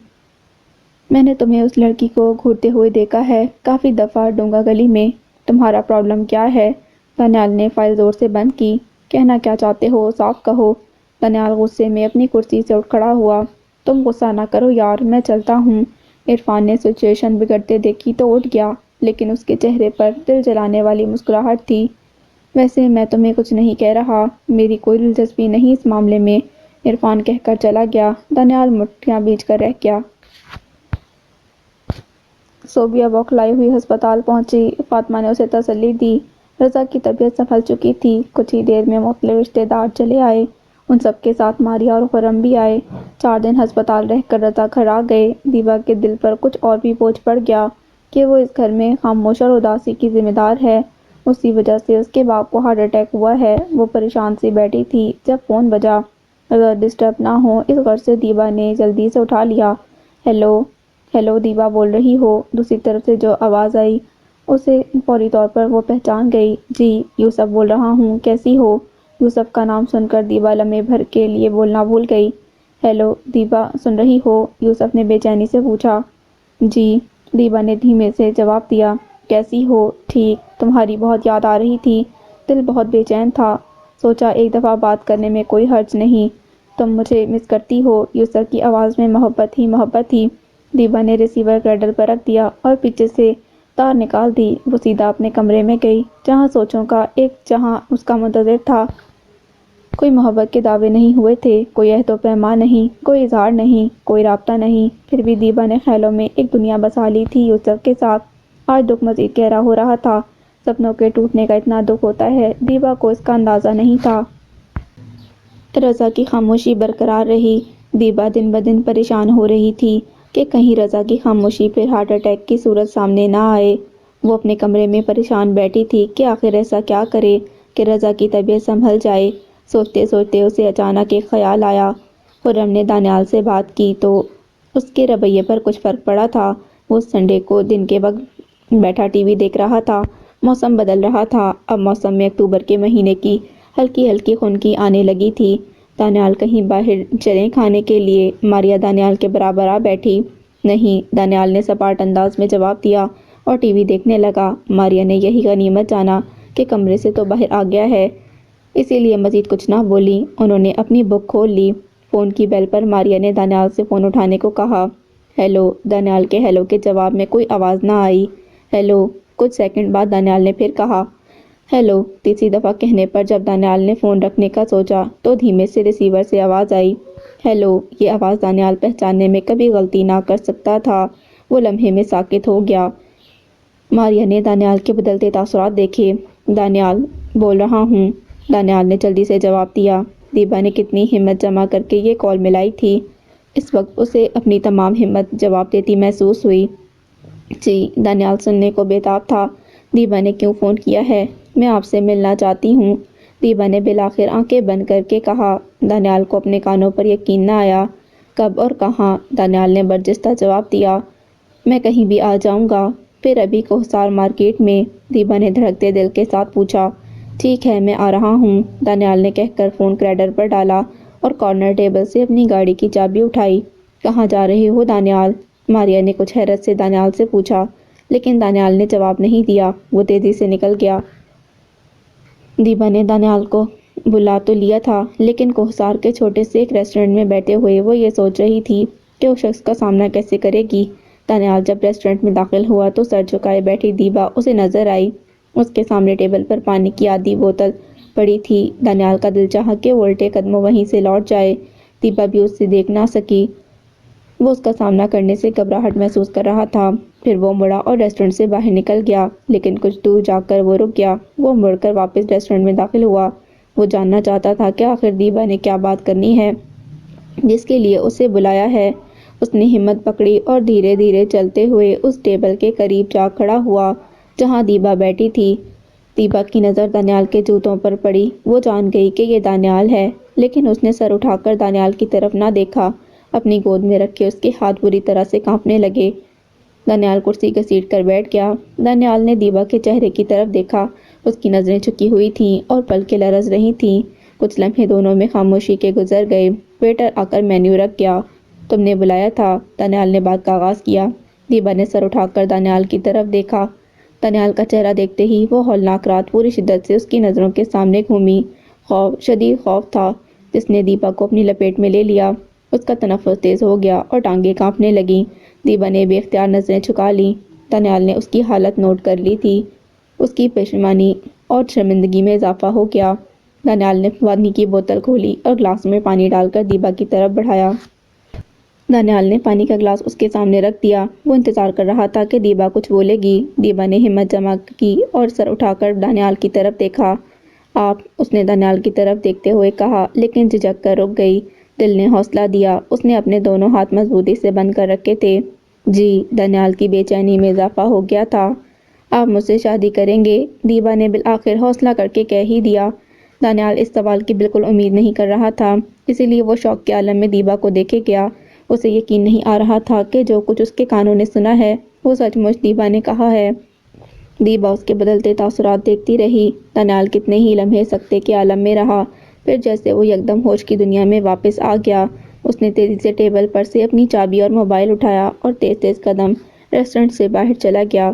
میں نے تمہیں اس لڑکی کو گھورتے ہوئے دیکھا ہے کافی دفعہ ڈونگا گلی میں۔ تمہارا پرابلم کیا ہے؟ دانیال نے فائل زور سے بند کی۔ کہنا کیا چاہتے ہو صاف کہو۔ دانیال غصے میں اپنی کرسی سے اٹھ کھڑا ہوا۔ تم غصہ نہ کرو یار، میں چلتا ہوں۔ عرفان نے سچویشن بگڑتے دیکھی تو اٹھ گیا، لیکن اس کے چہرے پر دل جلانے والی مسکراہٹ تھی۔ ویسے میں تمہیں کچھ نہیں کہہ رہا، میری کوئی دلچسپی نہیں اس معاملے میں، عرفان کہہ کر چلا گیا۔ دانیال مٹھیاں بھیج کر رہ گیا۔ صوبیہ بوکھلائی ہوئی ہسپتال پہنچی۔ فاطمہ نے اسے تسلی دی۔ رضا کی طبیعت سنبھل چکی تھی۔ کچھ ہی دیر میں مختلف رشتے دار چلے آئے، ان سب کے ساتھ ماریا اور خرم بھی آئے۔ 4 دن ہسپتال رہ کر رضا گھر آ گئے۔ دیبا کے دل پر کچھ اور بھی بوجھ پڑ گیا کہ وہ اس گھر میں خاموش اور اداسی کی ذمہ دار ہے۔ اسی وجہ سے اس کے باپ کو ہارٹ اٹیک ہوا ہے۔ وہ پریشان سی بیٹھی تھی جب فون بجا۔ اگر ڈسٹرب نہ ہو اس غرض سے دیبا نے جلدی سے اٹھا لیا۔ ہیلو ہیلو دیبا بول رہی ہو؟ دوسری طرف سے جو آواز آئی اسے فوری طور پر وہ پہچان گئی۔ جی یوسف بول رہا ہوں، کیسی ہو؟ یوسف کا نام سن کر دیبا لمحے بھر کے لیے بولنا بھول گئی۔ ہیلو دیبا سن رہی ہو؟ یوسف نے بے چینی سے پوچھا۔ جی دیبا نے دھیمے سے جواب دیا۔ کیسی ہو؟ ٹھیک، تمہاری بہت یاد آ رہی تھی، دل بہت بے چین تھا، سوچا ایک دفعہ بات کرنے میں کوئی حرج نہیں۔ تم مجھے مس کرتی ہو؟ یوسف کی آواز میں محبت ہی محبت تھی۔ دیبا نے ریسیور کریڈل پر رکھ دیا اور پیچھے سے تار نکال دی۔ وہ سیدھا اپنے کمرے میں گئی، جہاں سوچوں کا ایک جہاں اس کا منتظر تھا۔ کوئی محبت کے دعوے نہیں ہوئے تھے، کوئی عہد و پیمان نہیں، کوئی اظہار نہیں، کوئی رابطہ نہیں، پھر بھی دیبا نے خیالوں میں ایک دنیا بسا لی تھی یوسف کے ساتھ۔ آج دکھ مزید گہرا ہو رہا تھا۔ سپنوں کے ٹوٹنے کا اتنا دکھ ہوتا ہے، دیبا کو اس کا اندازہ نہیں تھا۔ رضا کی خاموشی برقرار رہی۔ دیبا دن بدن پریشان ہو رہی تھی کہ کہیں رضا کی خاموشی پھر ہارٹ اٹیک کی صورت سامنے نہ آئے۔ وہ اپنے کمرے میں پریشان بیٹھی تھی کہ آخر ایسا کیا کرے کہ رضا کی طبیعت سنبھل جائے۔ سوچتے سوچتے اسے اچانک ایک خیال آیا۔ خرم نے دانیال سے بات کی تو اس کے رویے پر کچھ فرق پڑا تھا۔ وہ سنڈے کو دن کے وقت بیٹھا ٹی وی دیکھ رہا تھا۔ موسم بدل رہا تھا۔ اب موسم میں اکتوبر کے مہینے کی ہلکی ہلکی خنکی آنے لگی تھی۔ دانیال کہیں باہر چلیں کھانے کے لیے؟ ماریا دانیال کے برابر آ بیٹھی۔ نہیں، دانیال نے سپاٹ انداز میں جواب دیا اور ٹی وی دیکھنے لگا۔ ماریا نے یہی غنیمت جانا کہ کمرے سے تو باہر آ گیا ہے، اسی لیے مزید کچھ نہ بولی۔ انہوں نے اپنی بک کھول لی۔ فون کی بیل پر ماریا نے دانیال سے فون اٹھانے کو کہا۔ ہیلو، دانیال کے ہیلو کے جواب میں کوئی آواز نہ آئی۔ ہیلو، کچھ سیکنڈ بعد دانیال نے پھر کہا۔ ہیلو، تیسری دفعہ کہنے پر جب دانیال نے فون رکھنے کا سوچا تو دھیمے سے ریسیور سے آواز آئی۔ ہیلو، یہ آواز دانیال پہچاننے میں کبھی غلطی نہ کر سکتا تھا۔ وہ لمحے میں ساکت ہو گیا۔ ماریا نے دانیال کے بدلتے تاثرات دیکھے۔ دانیال بول رہا ہوں، دانیال نے جلدی سے جواب دیا۔ دیبا نے کتنی ہمت جمع کر کے یہ کال ملائی تھی۔ اس وقت اسے اپنی تمام ہمت جواب دیتی محسوس ہوئی۔ جی، دانیال سننے کو بےتاب تھا۔ دیبا نے کیوں فون کیا ہے؟ میں آپ سے ملنا چاہتی ہوں، دیبا نے بالآخر آنکھیں بند کر کے کہا۔ دانیال کو اپنے کانوں پر یقین نہ آیا۔ کب اور کہاں؟ دانیال نے برجستہ جواب دیا۔ میں کہیں بھی آ جاؤں گا، پھر ابھی کوہسار مارکیٹ میں، دیبا نے دھڑکتے دل کے ساتھ پوچھا۔ ٹھیک ہے، میں آ رہا ہوں، دانیال نے کہہ کر فون کریڈل پر ڈالا اور کارنر ٹیبل سے اپنی گاڑی کی چابی اٹھائی۔ کہاں جا رہے ہو دانیال؟ ماریا نے کچھ حیرت سے دانیال سے پوچھا، لیکن دانیال نے جواب نہیں دیا۔ وہ تیزی سے نکل گیا۔ دیبا نے دانیال کو بلا تو لیا تھا، لیکن کوہسار کے چھوٹے سے ایک ریسٹورنٹ میں بیٹھے ہوئے وہ یہ سوچ رہی تھی کہ اس شخص کا سامنا کیسے کرے گی۔ دانیال جب ریسٹورنٹ میں داخل ہوا تو سر جھکائے بیٹھی دیبا اسے نظر آئی۔ اس کے سامنے ٹیبل پر پانی کی آدھی بوتل پڑی تھی۔ دانیال کا دل چاہا کہ وہ الٹے قدموں وہیں سے لوٹ جائے۔ دیبا بھی اس سے دیکھ نہ سکی۔ وہ اس کا سامنا کرنے سے گھبراہٹ محسوس کر رہا تھا۔ پھر وہ مڑا اور ریسٹورنٹ سے باہر نکل گیا، لیکن کچھ دور جا کر وہ رک گیا۔ وہ مڑ کر واپس ریسٹورنٹ میں داخل ہوا۔ وہ جاننا چاہتا تھا کہ آخر دیبا نے کیا بات کرنی ہے۔ جس کے لیے اسے بلایا ہے۔ اس نے ہمت پکڑی اور دھیرے دھیرے چلتے ہوئے اس ٹیبل کے قریب جا کھڑا ہوا جہاں دیبا بیٹھی تھی۔ دیبا کی نظر دانیال کے جوتوں پر پڑی۔ وہ جان گئی کہ یہ دانیال ہے، لیکن اس نے سر اٹھا کر دانیال کی طرف نہ دیکھا۔ اپنی گود میں رکھے اس کے ہاتھ بری طرح سے کانپنے لگے۔ دانیال کرسی گھسیٹ کر بیٹھ گیا۔ دانیال نے دیبا کے چہرے کی طرف دیکھا۔ اس کی نظریں جھکی ہوئی تھیں اور پلکیں لرز رہی تھیں۔ کچھ لمحے دونوں میں خاموشی کے گزر گئے۔ ویٹر آ کر مینیو رکھ گیا۔ تم نے بلایا تھا، دانیال نے بات کا آغاز کیا۔ دیبا نے سر اٹھا کر دانیال کی طرف دیکھا۔ دانیال کا چہرہ دیکھتے ہی وہ ہولناک رات پوری شدت سے اس کی نظروں کے سامنے گھومی۔ خوف، شدید خوف تھا جس نے دیبا کو اپنی لپیٹ میں لے لیا۔ اس کا تنفس تیز ہو گیا اور ٹانگیں کانپنے لگیں۔ دیبا نے بے اختیار نظریں جھکا لیں۔ دانیال نے اس کی حالت نوٹ کر لی تھی۔ اس کی پشیمانی اور شرمندگی میں اضافہ ہو گیا۔ دانیال نے پانی کی بوتل کھولی اور گلاس میں پانی ڈال کر دیبا کی طرف بڑھایا۔ دانیال نے پانی کا گلاس اس کے سامنے رکھ دیا۔ وہ انتظار کر رہا تھا کہ دیبا کچھ بولے گی۔ دیبا نے ہمت جمع کی اور سر اٹھا کر دانیال کی طرف دیکھا۔ آپ، اس نے دانیال کی طرف دیکھتے ہوئے کہا، لیکن جھجک کر رک گئی۔ دل نے حوصلہ دیا۔ اس نے اپنے دونوں ہاتھ مضبوطی سے بند کر رکھے تھے۔ جی، دانیال کی بے چینی میں اضافہ ہو گیا تھا۔ آپ مجھ سے شادی کریں گے؟ دیبا نے بالآخر حوصلہ کر کے کہہ ہی دیا۔ دانیال اس سوال کی بالکل امید نہیں کر رہا تھا، اسی لیے وہ شوق کے عالم میں دیبا کو دیکھے گیا۔ اسے یقین نہیں آ رہا تھا کہ جو کچھ اس کے کانوں نے سنا ہے وہ سچ مچ دیبا نے کہا ہے۔ دیبا اس کے بدلتے تاثرات دیکھتی رہی۔ دانیال کتنے ہی لمحے سکتے کے عالم میں رہا، پھر جیسے وہ یکدم ہوش کی دنیا میں واپس آ گیا۔ اس نے تیزی سے ٹیبل پر سے اپنی چابی اور موبائل اٹھایا اور تیز تیز قدم ریسٹورنٹ سے باہر چلا گیا۔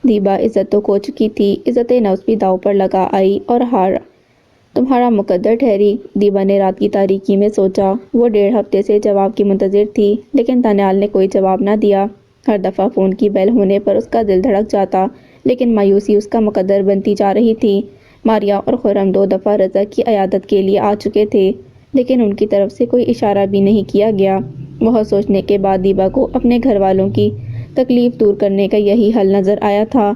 دیبا عزت تو کھو چکی تھی، عزت نفس بھی داؤ پر لگا آئی اور ہار تمہارا مقدر ٹھہری، دیبا نے رات کی تاریکی میں سوچا۔ وہ 1.5 ہفتے سے جواب کی منتظر تھی، لیکن دانیال نے کوئی جواب نہ دیا۔ ہر دفعہ فون کی بیل ہونے پر اس کا دل دھڑک جاتا، لیکن مایوسی اس کا مقدر بنتی جا رہی تھی۔ ماریا اور خرم 2 دفعہ رضا کی عیادت کے لیے آ چکے تھے، لیکن ان کی طرف سے کوئی اشارہ بھی نہیں کیا گیا۔ بہت سوچنے کے بعد دیبا کو اپنے گھر والوں کی تکلیف دور کرنے کا یہی حل نظر آیا تھا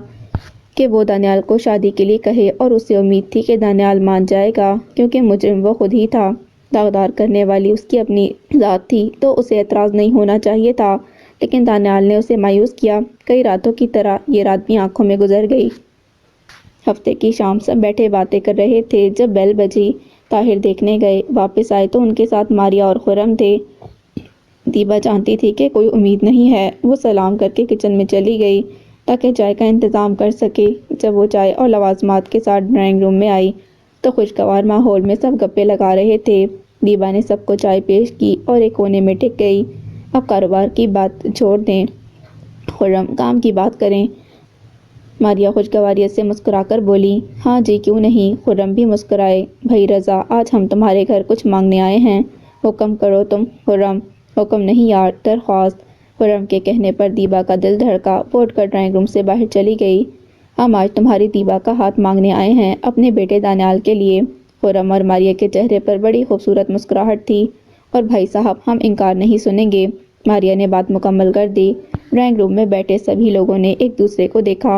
کہ وہ دانیال کو شادی کے لیے کہے، اور اسے امید تھی کہ دانیال مان جائے گا، کیونکہ مجرم وہ خود ہی تھا۔ داغدار کرنے والی اس کی اپنی ذات تھی تو اسے اعتراض نہیں ہونا چاہیے تھا، لیکن دانیال نے اسے مایوس کیا۔ کئی راتوں کی طرح یہ رات بھی آنکھوں میں گزر گئی۔ ہفتے کی شام سب بیٹھے باتیں کر رہے تھے۔ جب بیل بجی، طاہر دیکھنے گئے۔ واپس آئے تو ان کے ساتھ ماریا اور خرم تھے۔ دیبا جانتی تھی کہ کوئی امید نہیں ہے۔ وہ سلام کر کے کچن میں چلی گئی تاکہ چائے کا انتظام کر سکے۔ جب وہ چائے اور لوازمات کے ساتھ ڈرائنگ روم میں آئی تو خوشگوار ماحول میں سب گپے لگا رہے تھے۔ دیبا نے سب کو چائے پیش کی اور ایک کونے میں ٹک گئی۔ اب کاروبار کی بات چھوڑ دیں خرم، کام کی بات کریں، ماریا خوشگواریت سے مسکرا کر بولی۔ ہاں جی، کیوں نہیں، خرم بھی مسکرائے۔ بھائی رضا، آج ہم تمہارے گھر کچھ مانگنے آئے ہیں۔ حکم کرو تم خرم۔ حکم نہیں یار، درخواست۔ خرم کے کہنے پر دیبا کا دل دھڑکا۔ وہ اٹھ کر ڈرائنگ روم سے باہر چلی گئی۔ ہم آج تمہاری دیبا کا ہاتھ مانگنے آئے ہیں، اپنے بیٹے دانیال کے لیے۔ خرم اور ماریا کے چہرے پر بڑی خوبصورت مسکراہٹ تھی۔ اور بھائی صاحب، ہم انکار نہیں سنیں گے، ماریا نے بات مکمل کر دی۔ ڈرائنگ روم میں بیٹھے سبھی لوگوں نے ایک دوسرے کو دیکھا۔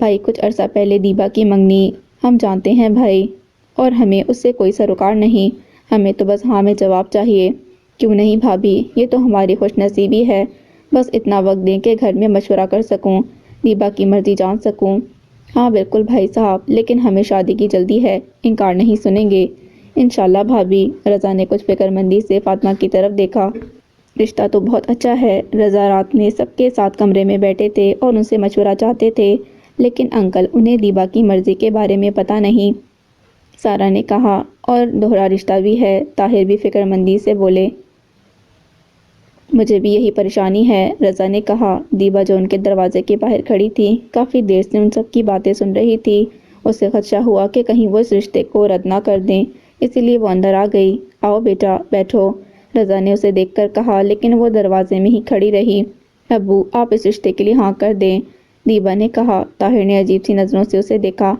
بھائی، کچھ عرصہ پہلے دیبا کی منگنی ہم جانتے ہیں بھائی، اور ہمیں اس سے کوئی سروکار نہیں، ہمیں تو بس ہاں میں جواب چاہیے۔ کیوں نہیں بھابھی، یہ تو ہماری خوش نصیبی ہے، بس اتنا وقت دیں کہ گھر میں مشورہ کر سکوں، دیبا کی مرضی جان سکوں۔ ہاں بالکل بھائی صاحب، لیکن ہمیں شادی کی جلدی ہے، انکار نہیں سنیں گے۔ انشاءاللہ بھابھی، رضا نے کچھ فکر مندی سے فاطمہ کی طرف دیکھا۔ رشتہ تو بہت اچھا ہے۔ رضا رات میں سب کے ساتھ کمرے میں بیٹھے تھے اور ان سے مشورہ چاہتے تھے، لیکن انکل، انہیں دیبا کی مرضی کے بارے میں پتہ نہیں، سارا نے کہا، اور دوہرا رشتہ بھی ہے، طاہر بھی فکر مندی سے بولے۔ مجھے بھی یہی پریشانی ہے، رضا نے کہا۔ دیبا جو ان کے دروازے کے باہر کھڑی تھی، کافی دیر سے ان سب کی باتیں سن رہی تھی۔ اسے خدشہ ہوا کہ کہیں وہ اس رشتے کو رد نہ کر دیں، اسی لیے وہ اندر آ گئی۔ آؤ بیٹا، بیٹھو، رضا نے اسے دیکھ کر کہا، لیکن وہ دروازے میں ہی کھڑی رہی۔ ابو، آپ اس رشتے کے لیے ہاں کر دیں، دیبا نے کہا۔ طاہر نے عجیب سی نظروں سے اسے دیکھا۔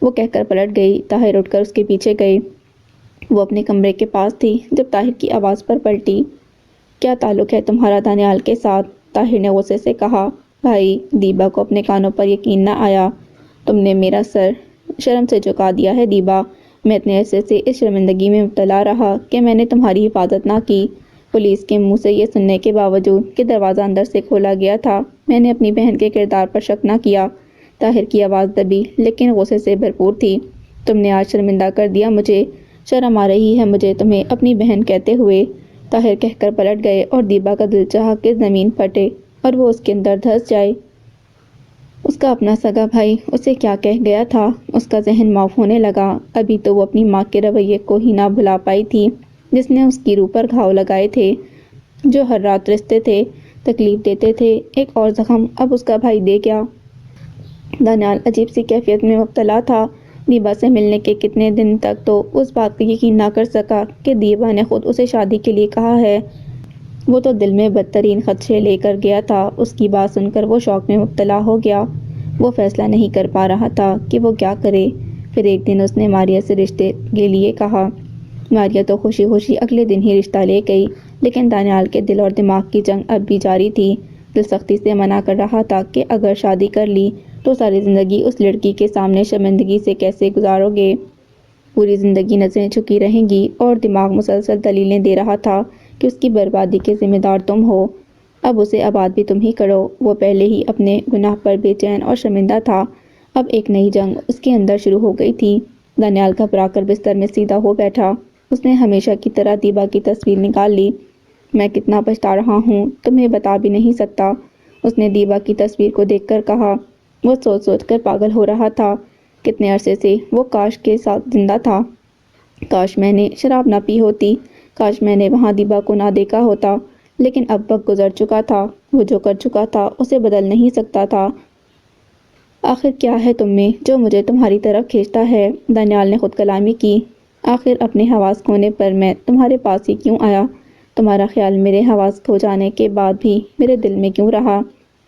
وہ کہہ کر پلٹ گئی۔ طاہر اٹھ کر اس کے پیچھے گئے۔ وہ اپنے کمرے کے پاس تھی جب طاہر کی آواز پر پلٹی۔ کیا تعلق ہے تمہارا دانیال کے ساتھ؟ طاہر نے غصے سے کہا۔ بھائی، دیبا کو اپنے کانوں پر یقین نہ آیا۔ تم نے میرا سر شرم سے جھکا دیا ہے دیبا، میں اتنے عرصے سے اس شرمندگی میں مبتلا رہا کہ میں نے تمہاری حفاظت نہ کی۔ پولیس کے منہ سے یہ سننے کے باوجود کہ دروازہ اندر سے کھولا گیا تھا، میں نے اپنی بہن کے کردار پر شک نہ کیا۔ طاہر کی آواز دبی لیکن غصے سے بھرپور تھی۔ تم نے آج شرمندہ کر دیا مجھے، شرم آ رہی ہے مجھے تمہیں اپنی بہن کہتے ہوئے۔ طاہر کہہ کر پلٹ گئے اور دیبا کا دل چاہا کہ زمین پھٹے اور وہ اس کے اندر دھس جائے۔ اس کا اپنا سگا بھائی اسے کیا کہہ گیا تھا؟ اس کا ذہن معاف ہونے لگا۔ ابھی تو وہ اپنی ماں کے رویے کو ہی نہ بھلا پائی تھی جس نے اس کی روح پر گھاؤ لگائے تھے، جو ہر رات رستے تھے، تکلیف دیتے تھے۔ ایک اور زخم اب اس کا بھائی دے گیا۔ دانیال عجیب سی کیفیت میں مبتلا تھا۔ دیبا سے ملنے کے کتنے دن تک تو اس بات کا یقین نہ کر سکا کہ دیبا نے خود اسے شادی کے لیے کہا ہے۔ وہ تو دل میں بدترین خدشے لے کر گیا تھا۔ اس کی بات سن کر وہ شوق میں مبتلا ہو گیا۔ وہ فیصلہ نہیں کر پا رہا تھا کہ وہ کیا کرے۔ پھر ایک دن اس نے ماریا سے رشتے کے لیے کہا۔ ماریا تو خوشی خوشی اگلے دن ہی رشتہ لے گئی، لیکن دانیال کے دل اور دماغ کی جنگ اب بھی جاری تھی۔ دل سختی سے منع کر رہا تھا کہ اگر شادی کر لی تو ساری زندگی اس لڑکی کے سامنے شرمندگی سے کیسے گزارو گے؟ پوری زندگی نظریں جھکی رہیں گی، اور دماغ مسلسل دلیلیں دے رہا تھا کہ اس کی بربادی کے ذمہ دار تم ہو۔ اب اسے آباد بھی تم ہی کرو۔ وہ پہلے ہی اپنے گناہ پر بے چین اور شرمندہ تھا، اب ایک نئی جنگ اس کے اندر شروع ہو گئی تھی۔ دانیال گھبرا کر بستر میں سیدھا ہو بیٹھا۔ اس نے ہمیشہ کی طرح دیبا کی تصویر نکال لی۔ میں کتنا پچھتا رہا ہوں تمہیں بتا بھی نہیں سکتا، اس نے دیبا کی تصویر کو دیکھ کر کہا۔ وہ سوچ سوچ کر پاگل ہو رہا تھا۔ کتنے عرصے سے وہ کاش کے ساتھ زندہ تھا۔ کاش میں نے شراب نہ پی ہوتی، کاش میں نے وہاں دیبا کو نہ دیکھا ہوتا، لیکن اب وقت گزر چکا تھا۔ وہ جو کر چکا تھا اسے بدل نہیں سکتا تھا۔ آخر کیا ہے تم میں جو مجھے تمہاری طرف کھینچتا ہے؟ دانیال نے خود کلامی کی۔ آخر اپنے حواس کھونے پر میں تمہارے پاس ہی کیوں آیا؟ تمہارا خیال میرے حواس کھو جانے کے بعد بھی میرے دل میں کیوں رہا؟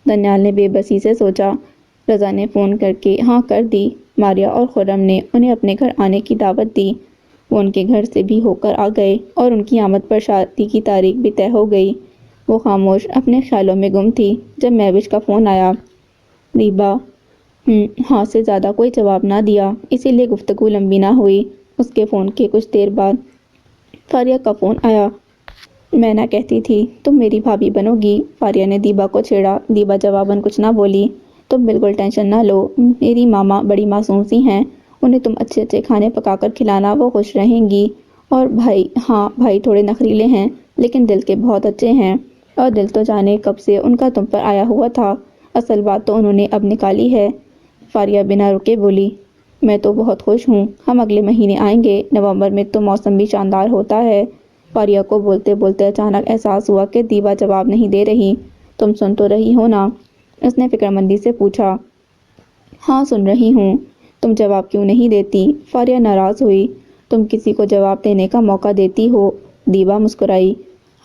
دانیال نے بے بسی سے سوچا۔ رضا نے فون کر کے ہاں کر دی۔ ماریا اور خرم نے انہیں اپنے گھر آنے کی دعوت دی۔ وہ ان کے گھر سے بھی ہو کر آ گئے اور ان کی آمد پر شادی کی تاریخ بھی طے ہو گئی۔ وہ خاموش اپنے خیالوں میں گم تھی جب مہوش کا فون آیا۔ دیبا ہاں سے زیادہ کوئی جواب نہ دیا، اسی لیے گفتگو لمبی نہ ہوئی۔ اس کے فون کے کچھ دیر بعد فاریہ کا فون آیا۔ میں نہ کہتی تھی تم میری بھابھی بنو گی، فاریہ نے دیبا کو چھیڑا۔ دیبا جواباً کچھ نہ بولی۔ تم بالکل ٹینشن نہ لو، میری ماما بڑی معصوم سی ہیں، انہیں تم اچھے اچھے کھانے پکا کر کھلانا، وہ خوش رہیں گی۔ اور بھائی، ہاں بھائی تھوڑے نخریلے ہیں لیکن دل کے بہت اچھے ہیں، اور دل تو جانے کب سے ان کا تم پر آیا ہوا تھا، اصل بات تو انہوں نے اب نکالی ہے۔ فاریہ بنا رکے بولی۔ میں تو بہت خوش ہوں، ہم اگلے مہینے آئیں گے، نومبر میں تو موسم بھی شاندار ہوتا ہے۔ فاریہ کو بولتے بولتے اچانک احساس ہوا کہ دیبا جواب نہیں دے رہی۔ تم سن تو رہی ہو نا؟ اس نے فکرمندی سے پوچھا۔ ہاں سن رہی ہوں، تم جواب کیوں نہیں دیتی؟ فاریہ ناراض ہوئی۔ تم کسی کو جواب دینے کا موقع دیتی ہو، دیبا مسکرائی۔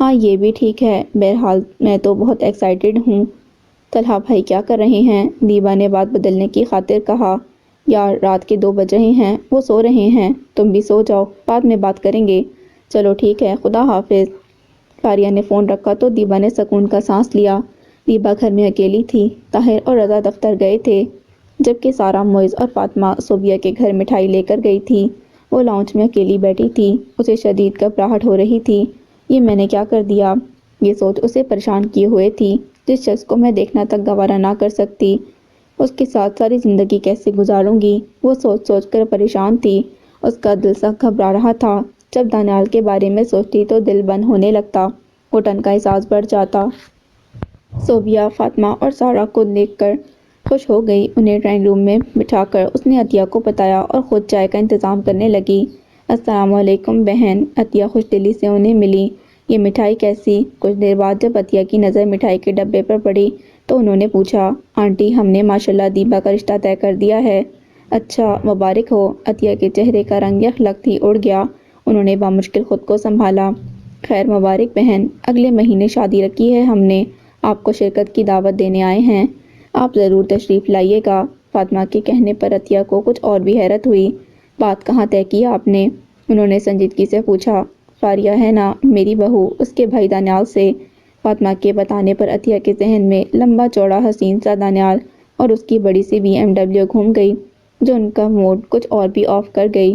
ہاں یہ بھی ٹھیک ہے، بہرحال میں تو بہت ایکسائٹڈ ہوں۔ طلحہ بھائی کیا کر رہے ہیں؟ دیبا نے بات بدلنے کی خاطر کہا۔ یار رات کے 2 بج رہے ہیں، وہ سو رہے ہیں، تم بھی سو جاؤ، بعد میں بات کریں گے۔ چلو ٹھیک ہے، خدا حافظ۔ فاریہ نے فون رکھا تو دیبا نے سکون کا سانس لیا۔ دیبا گھر میں اکیلی تھی۔ طاہر اور رضا دفتر گئے تھے، جبکہ سارا، معز اور فاطمہ صوبیہ کے گھر مٹھائی لے کر گئی تھی۔ وہ لاؤنج میں اکیلی بیٹھی تھی۔ اسے شدید گھبراہٹ ہو رہی تھی۔ یہ میں نے کیا کر دیا؟ یہ سوچ اسے پریشان کیے ہوئے تھی۔ جس شخص کو میں دیکھنا تک گوارا نہ کر سکتی، اس کے ساتھ ساری زندگی کیسے گزاروں گی؟ وہ سوچ سوچ کر پریشان تھی۔ اس کا دل سخت گھبرا رہا تھا۔ جب دانیال کے بارے میں سوچتی تو دل بند ہونے لگتا، گھٹن کا احساس بڑھ جاتا۔ صوبیہ، فاطمہ اور سارا کو دیکھ کر خوش ہو گئی۔ انہیں ڈرائنگ روم میں بٹھا کر اس نے عطیہ کو بتایا اور خود چائے کا انتظام کرنے لگی۔ السلام علیکم بہن، عطیہ خوش دلی سے انہیں ملی۔ یہ مٹھائی کیسی؟ کچھ دیر بعد جب عطیہ کی نظر مٹھائی کے ڈبے پر پڑی تو انہوں نے پوچھا۔ آنٹی ہم نے ماشاءاللہ دیبا کا رشتہ طے کر دیا ہے۔ اچھا، مبارک ہو۔ عطیہ کے چہرے کا رنگ یک لخت ہی اڑ گیا۔ انہوں نے بامشکل خود کو سنبھالا۔ خیر مبارک بہن، اگلے مہینے شادی رکھی ہے ہم نے، آپ کو شرکت کی دعوت دینے آئے ہیں، آپ ضرور تشریف لائیے گا۔ فاطمہ کے کہنے پر عطیہ کو کچھ اور بھی حیرت ہوئی۔ بات کہاں طے کی آپ نے؟ انہوں نے سنجیدگی سے پوچھا۔ فاریہ ہے نا میری بہو، اس کے بھائی دانیال سے۔ فاطمہ کے بتانے پر عطیہ کے ذہن میں لمبا چوڑا حسین سا دانیال اور اس کی بڑی سی BMW گھوم گئی، جو ان کا موڈ کچھ اور بھی آف کر گئی۔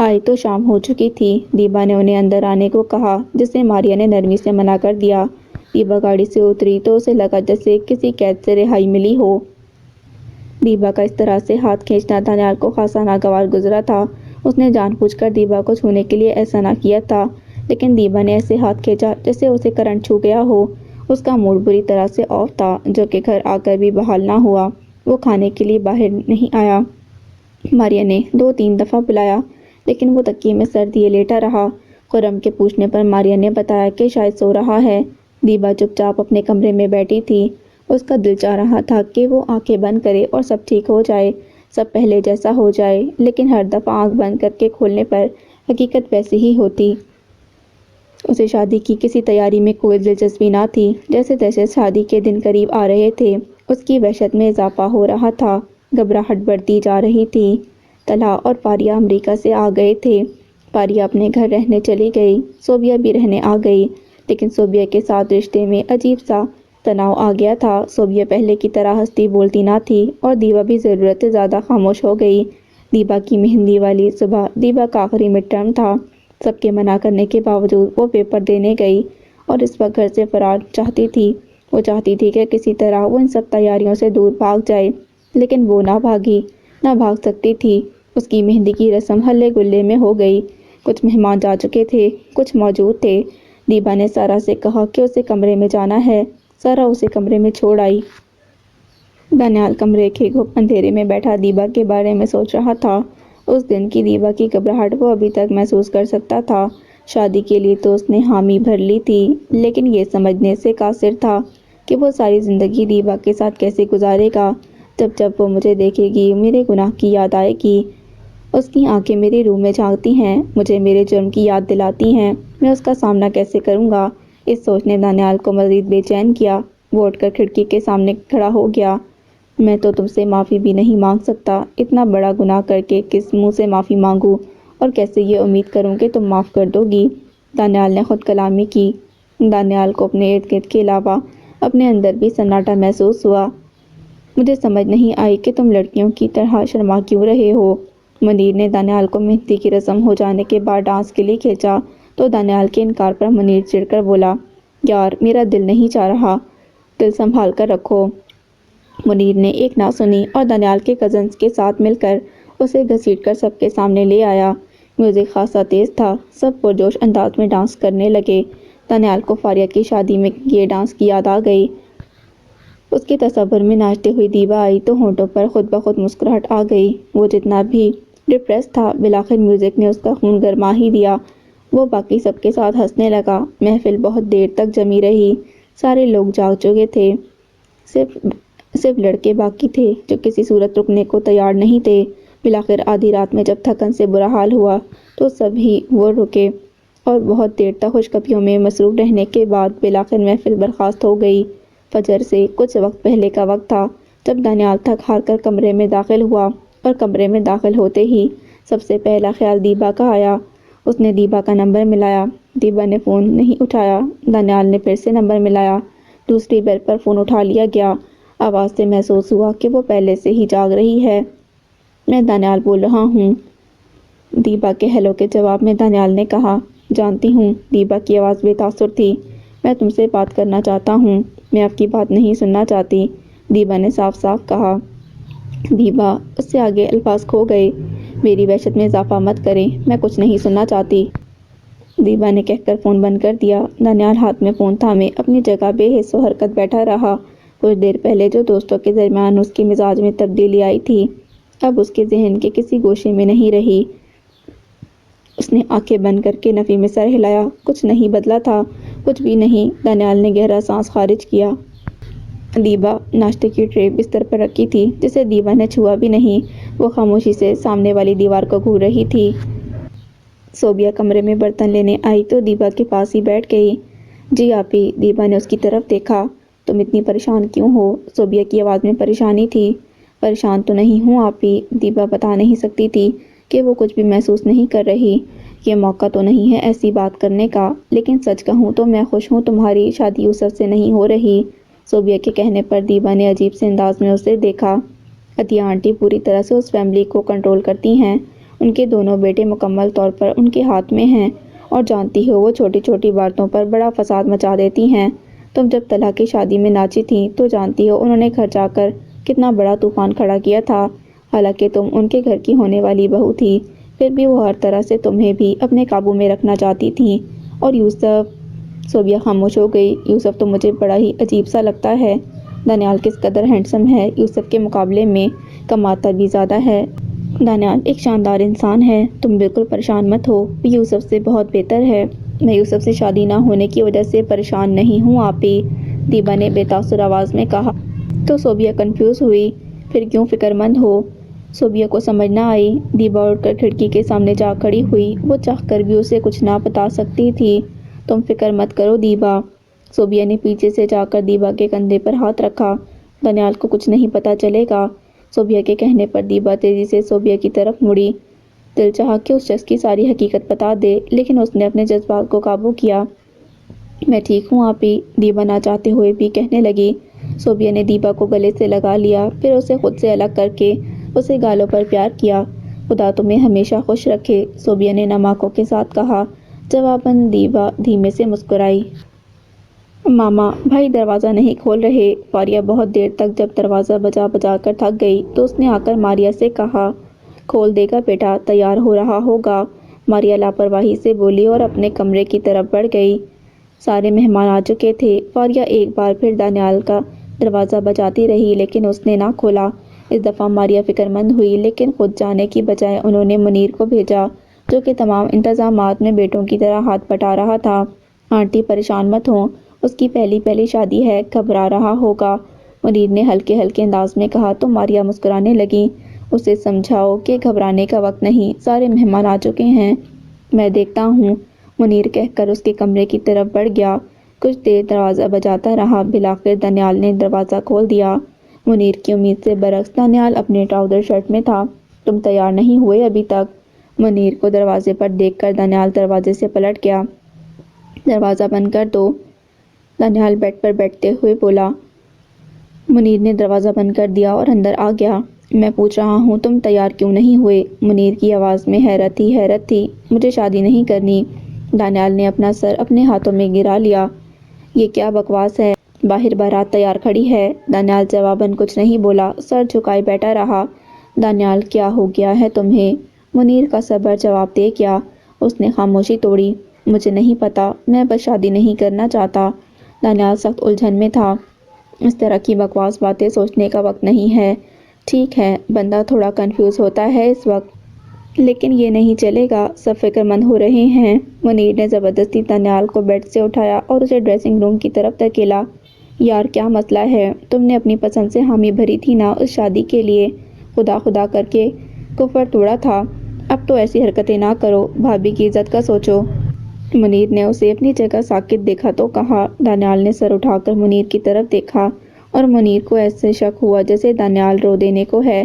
آئی تو شام ہو چکی تھی۔ دیبا نے انہیں اندر آنے کو کہا، جسے ماریا نے نرمی سے منع کر دیا۔ دیبا گاڑی سے اتری تو اسے لگا جیسے کسی قید سے رہائی ملی ہو۔ دیبا کا اس طرح سے ہاتھ کھینچنا دانیال کو خاصا ناگوار گزرا تھا۔ اس نے جان بوجھ کر دیبا کو چھونے کے لیے ایسا نہ کیا تھا، لیکن دیبا نے ایسے ہاتھ کھینچا جیسے اسے کرنٹ چھو گیا ہو۔ اس کا موڈ بری طرح سے آف تھا، جو کہ گھر آ کر بھی بحال نہ ہوا۔ وہ کھانے کے لیے باہر نہیں آیا۔ ماریا نے 2-3 دفعہ بلایا، لیکن وہ تکیے میں سر دیے لیٹا رہا۔ خرم کے پوچھنے پر ماریا نے بتایا کہ شاید سو رہا ہے۔ دیبا چپ چاپ اپنے کمرے میں بیٹھی تھی۔ اس کا دل چاہ رہا تھا کہ وہ آنکھیں بند کرے اور سب ٹھیک ہو جائے، سب پہلے جیسا ہو جائے، لیکن ہر دفعہ آنکھ بند کر کے کھولنے پر حقیقت ویسی ہی ہوتی۔ اسے شادی کی کسی تیاری میں کوئی دلچسپی نہ تھی۔ جیسے جیسے شادی کے دن قریب آ رہے تھے، اس کی وحشت میں اضافہ ہو رہا تھا، گھبراہٹ بڑھتی جا رہی تھی۔ طلحہ اور پاریہ امریکہ سے آ گئے تھے۔ پاریہ اپنے گھر رہنے چلی گئی، صوبیہ بھی رہنے آ گئی، لیکن صوبیہ کے ساتھ رشتے میں عجیب سا تناؤ آ گیا تھا۔ صوبیہ پہلے کی طرح ہنستی بولتی نہ تھی اور دیبا بھی ضرورت سے زیادہ خاموش ہو گئی۔ دیبا کی مہندی والی صبح، دیبا کا آخری مڈ ٹرم تھا۔ سب کے منع کرنے کے باوجود وہ پیپر دینے گئی اور اس وقت گھر سے فرار چاہتی تھی۔ وہ چاہتی تھی کہ کسی طرح وہ ان سب تیاریوں سے دور بھاگ جائے، لیکن وہ نہ بھاگی، نہ بھاگ سکتی تھی۔ اس کی مہندی کی رسم ہلے گلے میں ہو گئی۔ کچھ مہمان جا چکے تھے، کچھ موجود تھے۔ دیبا نے سارا سے کہا کہ اسے کمرے میں جانا ہے۔ سارا اسے کمرے میں چھوڑ آئی۔ دانیال کمرے کے گھپ اندھیرے میں بیٹھا دیبا کے بارے میں سوچ رہا تھا۔ اس دن کی دیبا کی گھبراہٹ وہ ابھی تک محسوس کر سکتا تھا۔ شادی کے لیے تو اس نے حامی بھر لی تھی، لیکن یہ سمجھنے سے قاصر تھا کہ وہ ساری زندگی دیبا کے ساتھ کیسے گزارے گا۔ جب جب وہ مجھے دیکھے گی، میرے گناہ کی یاد آئے گی۔ اس کی آنکھیں میری روح میں جھانکتی ہیں، مجھے میرے جرم کی یاد دلاتی ہیں۔ میں اس کا سامنا کیسے کروں گا؟ اس سوچ نے دانیال کو مزید بے چین کیا۔ وہ اٹھ کر کھڑکی کے سامنے کھڑا ہو گیا۔ میں تو تم سے معافی بھی نہیں مانگ سکتا۔ اتنا بڑا گناہ کر کے کس منہ سے معافی مانگوں، اور کیسے یہ امید کروں کہ تم معاف کر دو گی؟ دانیال نے خود کلامی کی۔ دانیال کو اپنے ارد گرد کے علاوہ اپنے اندر بھی سناٹا محسوس ہوا۔ مجھے سمجھ نہیں آئی کہ تم لڑکیوں کی طرح شرما کیوں رہے ہو۔ منیر نے دانیال کو مہندی کی رسم ہو جانے کے بعد ڈانس کے لیے کھینچا تو دانیال کے انکار پر منیر چڑھ کر بولا، یار میرا دل نہیں چاہ رہا، دل سنبھال کر رکھو۔ منیر نے ایک نہ سنی اور دانیال کے کزنز کے ساتھ مل کر اسے گھسیٹ کر سب کے سامنے لے آیا۔ میوزک خاصا تیز تھا، سب پرجوش انداز میں ڈانس کرنے لگے۔ دانیال کو فاریہ کی شادی میں یہ ڈانس کی یاد آ گئی۔ اس کے تصور میں ناچتی ہوئی دیبا آئی تو ہونٹوں پر خود بخود مسکراہٹ آ گئی۔ وہ جتنا بھی ڈپریس تھا، بالآخر میوزک نے اس کا خون گرما ہی دیا۔ وہ باقی سب کے ساتھ ہنسنے لگا۔ محفل بہت دیر تک جمی رہی۔ سارے لوگ جاگ چکے تھے، صرف لڑکے باقی تھے جو کسی صورت رکنے کو تیار نہیں تھے۔ بالآخر آدھی رات میں جب تھکن سے برا حال ہوا تو سب ہی وہ رکے اور بہت دیر تک خوشخبریوں میں مصروف رہنے کے بعد بالآخر محفل برخاست ہو گئی۔ فجر سے کچھ وقت پہلے کا وقت تھا جب دانیال تھک ہار کر کمرے میں داخل ہوا، اور کمرے میں داخل ہوتے ہی سب سے پہلا خیال دیبا کا آیا۔ اس نے دیبا کا نمبر ملایا۔ دیبا نے فون نہیں اٹھایا۔ دانیال نے پھر سے نمبر ملایا۔ دوسری بار پر فون اٹھا لیا گیا۔ آواز سے محسوس ہوا کہ وہ پہلے سے ہی جاگ رہی ہے۔ میں دانیال بول رہا ہوں۔ دیبا کے ہیلو کے جواب میں دانیال نے کہا، جانتی ہوں۔ دیبا کی آواز بے تاثر تھی۔ میں تم سے بات کرنا چاہتا ہوں۔ میں آپ کی بات نہیں سننا چاہتی، دیبا نے صاف صاف کہا۔ دیبا، اس سے آگے الفاظ کھو گئے۔ میری وحشت میں اضافہ مت کریں، میں کچھ نہیں سننا چاہتی، دیبا نے کہہ کر فون بند کر دیا۔ دانیال ہاتھ میں فون تھامے اپنی جگہ بے حس و حرکت بیٹھا رہا۔ کچھ دیر پہلے جو دوستوں کے درمیان اس کے مزاج میں تبدیلی آئی تھی، اب اس کے ذہن کے کسی گوشے میں نہیں رہی۔ اس نے آنکھیں بند کر کے نفی میں سر ہلایا۔ کچھ نہیں بدلا تھا، کچھ بھی نہیں۔ دانیال نے گہرا سانس خارج کیا۔ دیبا ناشتے کی ٹرے بستر پر رکھی تھی، جسے دیبا نے چھوا بھی نہیں۔ وہ خاموشی سے سامنے والی دیوار کو گھور رہی تھی۔ صوبیہ کمرے میں برتن لینے آئی تو دیبا کے پاس ہی بیٹھ گئی۔ جی آپی، دیبا نے اس کی طرف دیکھا۔ تم اتنی پریشان کیوں ہو؟ صوبیہ کی آواز میں پریشانی تھی۔ پریشان تو نہیں ہوں آپی، دیبا بتا نہیں سکتی تھی کہ وہ کچھ بھی محسوس نہیں کر رہی۔ یہ موقع تو نہیں ہے ایسی بات کرنے کا، لیکن سچ کہوں تو میں خوش ہوں تمہاری شادی یوسف سے نہیں ہو رہی۔ صوبیہ کے کہنے پر دیبا نے عجیب سے انداز میں اسے دیکھا۔ عطیہ آنٹی پوری طرح سے اس فیملی کو کنٹرول کرتی ہیں، ان کے دونوں بیٹے مکمل طور پر ان کے ہاتھ میں ہیں، اور جانتی ہو وہ چھوٹی چھوٹی باتوں پر بڑا فساد مچا دیتی ہیں۔ تم جب طلحہ کی شادی میں ناچی تھی تو جانتی ہو انہوں نے گھر جا کر کتنا بڑا طوفان کھڑا کیا تھا۔ حالانکہ تم ان کے گھر کی ہونے والی بہو تھی، پھر بھی وہ ہر طرح سے تمہیں بھی اپنے قابو میں رکھنا چاہتی تھی۔ اور یوسف؟ صوبیہ خاموش ہو گئی۔ یوسف تو مجھے بڑا ہی عجیب سا لگتا ہے۔ دانیال کس قدر ہینڈسم ہے، یوسف کے مقابلے میں کماتا بھی زیادہ ہے۔ دانیال ایک شاندار انسان ہے، تم بالکل پریشان مت ہو، وہ یوسف سے بہت بہتر ہے۔ میں یوسف سے شادی نہ ہونے کی وجہ سے پریشان نہیں ہوں آپی، دیبا نے بے تاثر آواز میں کہا۔ تو صوبیہ کنفیوز ہوئی۔ پھر کیوں فکر مند ہو؟ صوبیہ کو سمجھ نہ آئی۔ دیبا اٹھ کر کھڑکی کے سامنے جا کھڑی ہوئی۔ وہ چاہ کر بھی اسے کچھ نہ بتا سکتی تھی۔ تم فکر مت کرو دیبا۔ صوبیہ نے پیچھے سے جا کر دیبا کے کندھے پر ہاتھ رکھا۔ دانیال کو کچھ نہیں پتا چلے گا۔ صوبیہ کے کہنے پر دیبا تیزی سے صوبیہ کی طرف مڑی۔ دل چاہا کہ اس شخص کی ساری حقیقت بتا دے، لیکن اس نے اپنے جذبات کو قابو کیا۔ میں ٹھیک ہوں آپی، دیبا نہ چاہتے ہوئے بھی کہنے لگی۔ صوبیہ نے دیبا کو گلے سے لگا لیا، پھر اسے خود سے الگ کر کے اسے گالوں پر پیار کیا۔ خدا تمہیں ہمیشہ خوش رکھے، صوبیہ نے نم آنکھوں کے ساتھ کہا۔ جواباً دیبا دھیمے سے مسکرائی۔ ماما، بھائی دروازہ نہیں کھول رہے۔ فاریہ بہت دیر تک جب دروازہ بجا بجا کر تھک گئی تو اس نے آ کر ماریہ سے کہا، کھول دے گا بیٹا، تیار ہو رہا ہوگا۔ ماریہ لاپرواہی سے بولی اور اپنے کمرے کی طرف بڑھ گئی۔ سارے مہمان آ چکے تھے۔ فاریہ ایک بار پھر دانیال کا دروازہ بجاتی رہی لیکن اس نے نہ کھولا۔ اس دفعہ ماریہ فکر مند ہوئی، لیکن خود جانے کی بجائے انہوں نے منیر کو بھیجا، جو کہ تمام انتظامات میں بیٹوں کی طرح ہاتھ بٹا رہا تھا۔ آنٹی پریشان مت ہوں، اس کی پہلی شادی ہے، گھبرا رہا ہوگا، منیر نے ہلکے ہلکے انداز میں کہا تو ماریہ مسکرانے لگی۔ اسے سمجھاؤ کہ گھبرانے کا وقت نہیں، سارے مہمان آ چکے ہیں، میں دیکھتا ہوں، منیر کہہ کر اس کے کمرے کی طرف بڑھ گیا۔ کچھ دیر دروازہ بجاتا رہا، بالآخر دانیال نے دروازہ کھول دیا۔ منیر کی امید سے برعکس دانیال اپنے ٹراؤزر شرٹ میں تھا۔ تم تیار نہیں ہوئے ابھی تک؟ منیر کو دروازے پر دیکھ کر دانیال دروازے سے پلٹ گیا۔ دروازہ بند کر دو، دانیال بیڈ پر بیٹھتے ہوئے بولا۔ منیر نے دروازہ بند کر دیا اور اندر آ گیا۔ میں پوچھ رہا ہوں تم تیار کیوں نہیں ہوئے؟ منیر کی آواز میں حیرت تھی۔ مجھے شادی نہیں کرنی۔ دانیال نے اپنا سر اپنے ہاتھوں میں گرا لیا۔ یہ کیا بکواس ہے، باہر بارات تیار کھڑی ہے۔ دانیال جواباً کچھ نہیں بولا، سر جھکائے بیٹھا رہا۔ دانیال کیا ہو گیا ہے تمہیں؟ منیر کا صبر جواب دے گیا۔ اس نے خاموشی توڑی۔ مجھے نہیں پتا، میں بس شادی نہیں کرنا چاہتا۔ دانیال سخت الجھن میں تھا۔ اس طرح کی بکواس باتیں سوچنے کا وقت نہیں ہے۔ ٹھیک ہے، بندہ تھوڑا کنفیوز ہوتا ہے اس وقت، لیکن یہ نہیں چلے گا، سب فکر مند ہو رہے ہیں۔ منیر نے زبردستی دانیال کو بیڈ سے اٹھایا اور اسے ڈریسنگ روم کی طرف دھکیلا۔ یار کیا مسئلہ ہے؟ تم نے اپنی پسند سے حامی بھری تھی نا اس شادی کے لیے، خدا کر کے کفر توڑا تھا، اب تو ایسی حرکتیں نہ کرو، بھابھی کی عزت کا سوچو۔ منیر نے اسے اپنی جگہ ساکت دیکھا تو کہا۔ دانیال نے سر اٹھا کر منیر کی طرف دیکھا اور منیر کو ایسے شک ہوا جیسے دانیال رو دینے کو ہے۔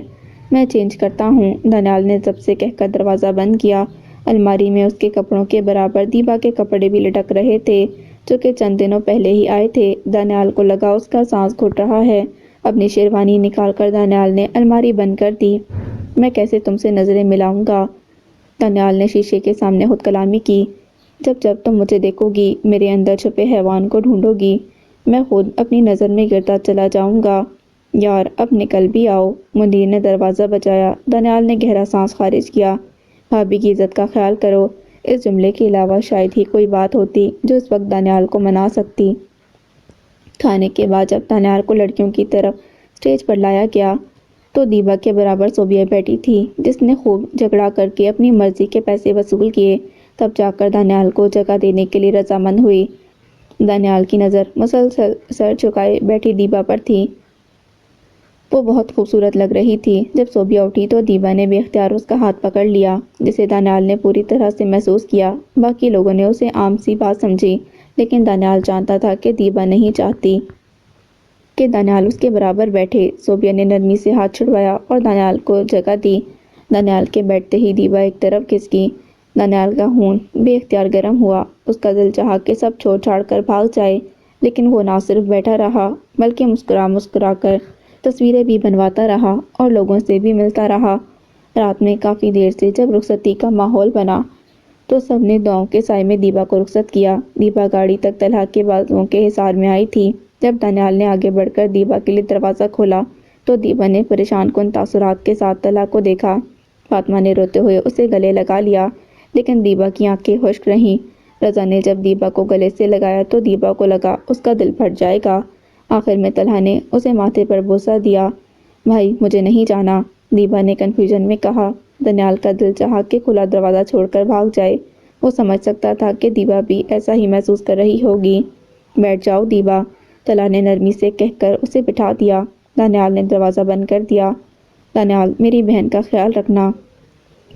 میں چینج کرتا ہوں، دانیال نے ضبط سے کہہ کر دروازہ بند کیا۔ الماری میں اس کے کپڑوں کے برابر دیبا کے کپڑے بھی لٹک رہے تھے، جو کہ چند دنوں پہلے ہی آئے تھے۔ دانیال کو لگا اس کا سانس گھٹ رہا ہے۔ اپنی شیروانی نکال کر دانیال نے الماری بند کر دی۔ میں کیسے تم سے نظریں ملاؤں گا؟ دانیال نے شیشے کے سامنے خود کلامی کی۔ جب تم مجھے دیکھو گی، میرے اندر چھپے حیوان کو ڈھونڈو گی، میں خود اپنی نظر میں گرتا چلا جاؤں گا۔ یار اب نکل بھی آؤ۔ منیر نے دروازہ بجایا۔ دانیال نے گہرا سانس خارج کیا۔ بھابھی کی عزت کا خیال کرو، اس جملے کے علاوہ شاید ہی کوئی بات ہوتی جو اس وقت دانیال کو منا سکتی۔ کھانے کے بعد جب دانیال کو لڑکیوں کی طرف اسٹیج پر لایا گیا تو دیبا کے برابر صوبیہ بیٹھی تھی، جس نے خوب جھگڑا کر کے اپنی مرضی کے پیسے وصول کیے، تب جا کر دانیال کو جگہ دینے کے لیے رضامند ہوئی۔ دانیال کی نظر مسلسل سر جھکائے بیٹھی دیبا پر تھی۔ وہ بہت خوبصورت لگ رہی تھی۔ جب صوبیہ اٹھی تو دیبا نے بے اختیار اس کا ہاتھ پکڑ لیا، جسے دانیال نے پوری طرح سے محسوس کیا۔ باقی لوگوں نے اسے عام سی بات سمجھی، لیکن دانیال جانتا تھا کہ دیبا نہیں چاہتی کہ دانیال اس کے برابر بیٹھے۔ صوبیہ نے نرمی سے ہاتھ چھڑوایا اور دانیال کو جگہ دی۔ دانیال کے بیٹھتے ہی دیبا ایک طرف کھسکی۔ دانیال کا خون بے اختیار گرم ہوا۔ اس کا دل چاہا کہ سب چھوڑ چھاڑ کر بھاگ جائے، لیکن وہ نہ صرف بیٹھا رہا بلکہ مسکرا کر تصویریں بھی بنواتا رہا اور لوگوں سے بھی ملتا رہا۔ رات میں کافی دیر سے جب رخصتی کا ماحول بنا تو سب نے دعاؤں کے سائے میں دیبا کو رخصت کیا۔ دیبا گاڑی تک طلحہ کے بازوؤں کے حصار میں آئی تھی۔ جب دانیال نے آگے بڑھ کر دیبا کے لیے دروازہ کھولا تو دیبا نے پریشان کن تاثرات کے ساتھ طلحہ کو دیکھا۔ فاطمہ نے روتے ہوئے اسے گلے لگا لیا، لیکن دیبا کی آنکھیں خشک رہیں۔ رضا نے جب دیبا کو گلے سے لگایا تو دیبا کو لگا اس کا دل پھٹ جائے گا۔ آخر میں طلحہ نے اسے ماتھے پر بوسہ دیا۔ بھائی مجھے نہیں جانا، دیبا نے کنفیوژن میں کہا۔ دانیال کا دل چاہا کہ کھلا دروازہ چھوڑ کر بھاگ جائے۔ وہ سمجھ سکتا تھا کہ دیبا بھی ایسا ہی محسوس کر رہی ہوگی۔ بیٹھ جاؤ دیبا، طلحہ نے نرمی سے کہہ کر اسے بٹھا دیا۔ دانیال نے دروازہ بند کر دیا۔ دانیال میری بہن کا خیال رکھنا،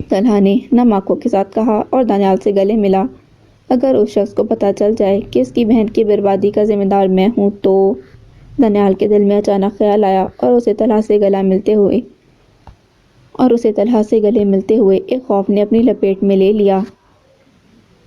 طلحہ نے نم آنکھوں کے ساتھ کہا اور دانیال سے گلے ملا۔ اگر اس شخص کو پتہ چل جائے کہ اس کی بہن کی بربادی کا ذمہ دار میں ہوں تو… دانیال کے دل میں اچانک خیال آیا اور اسے طلحہ سے گلے ملتے ہوئے ایک خوف نے اپنی لپیٹ میں لے لیا۔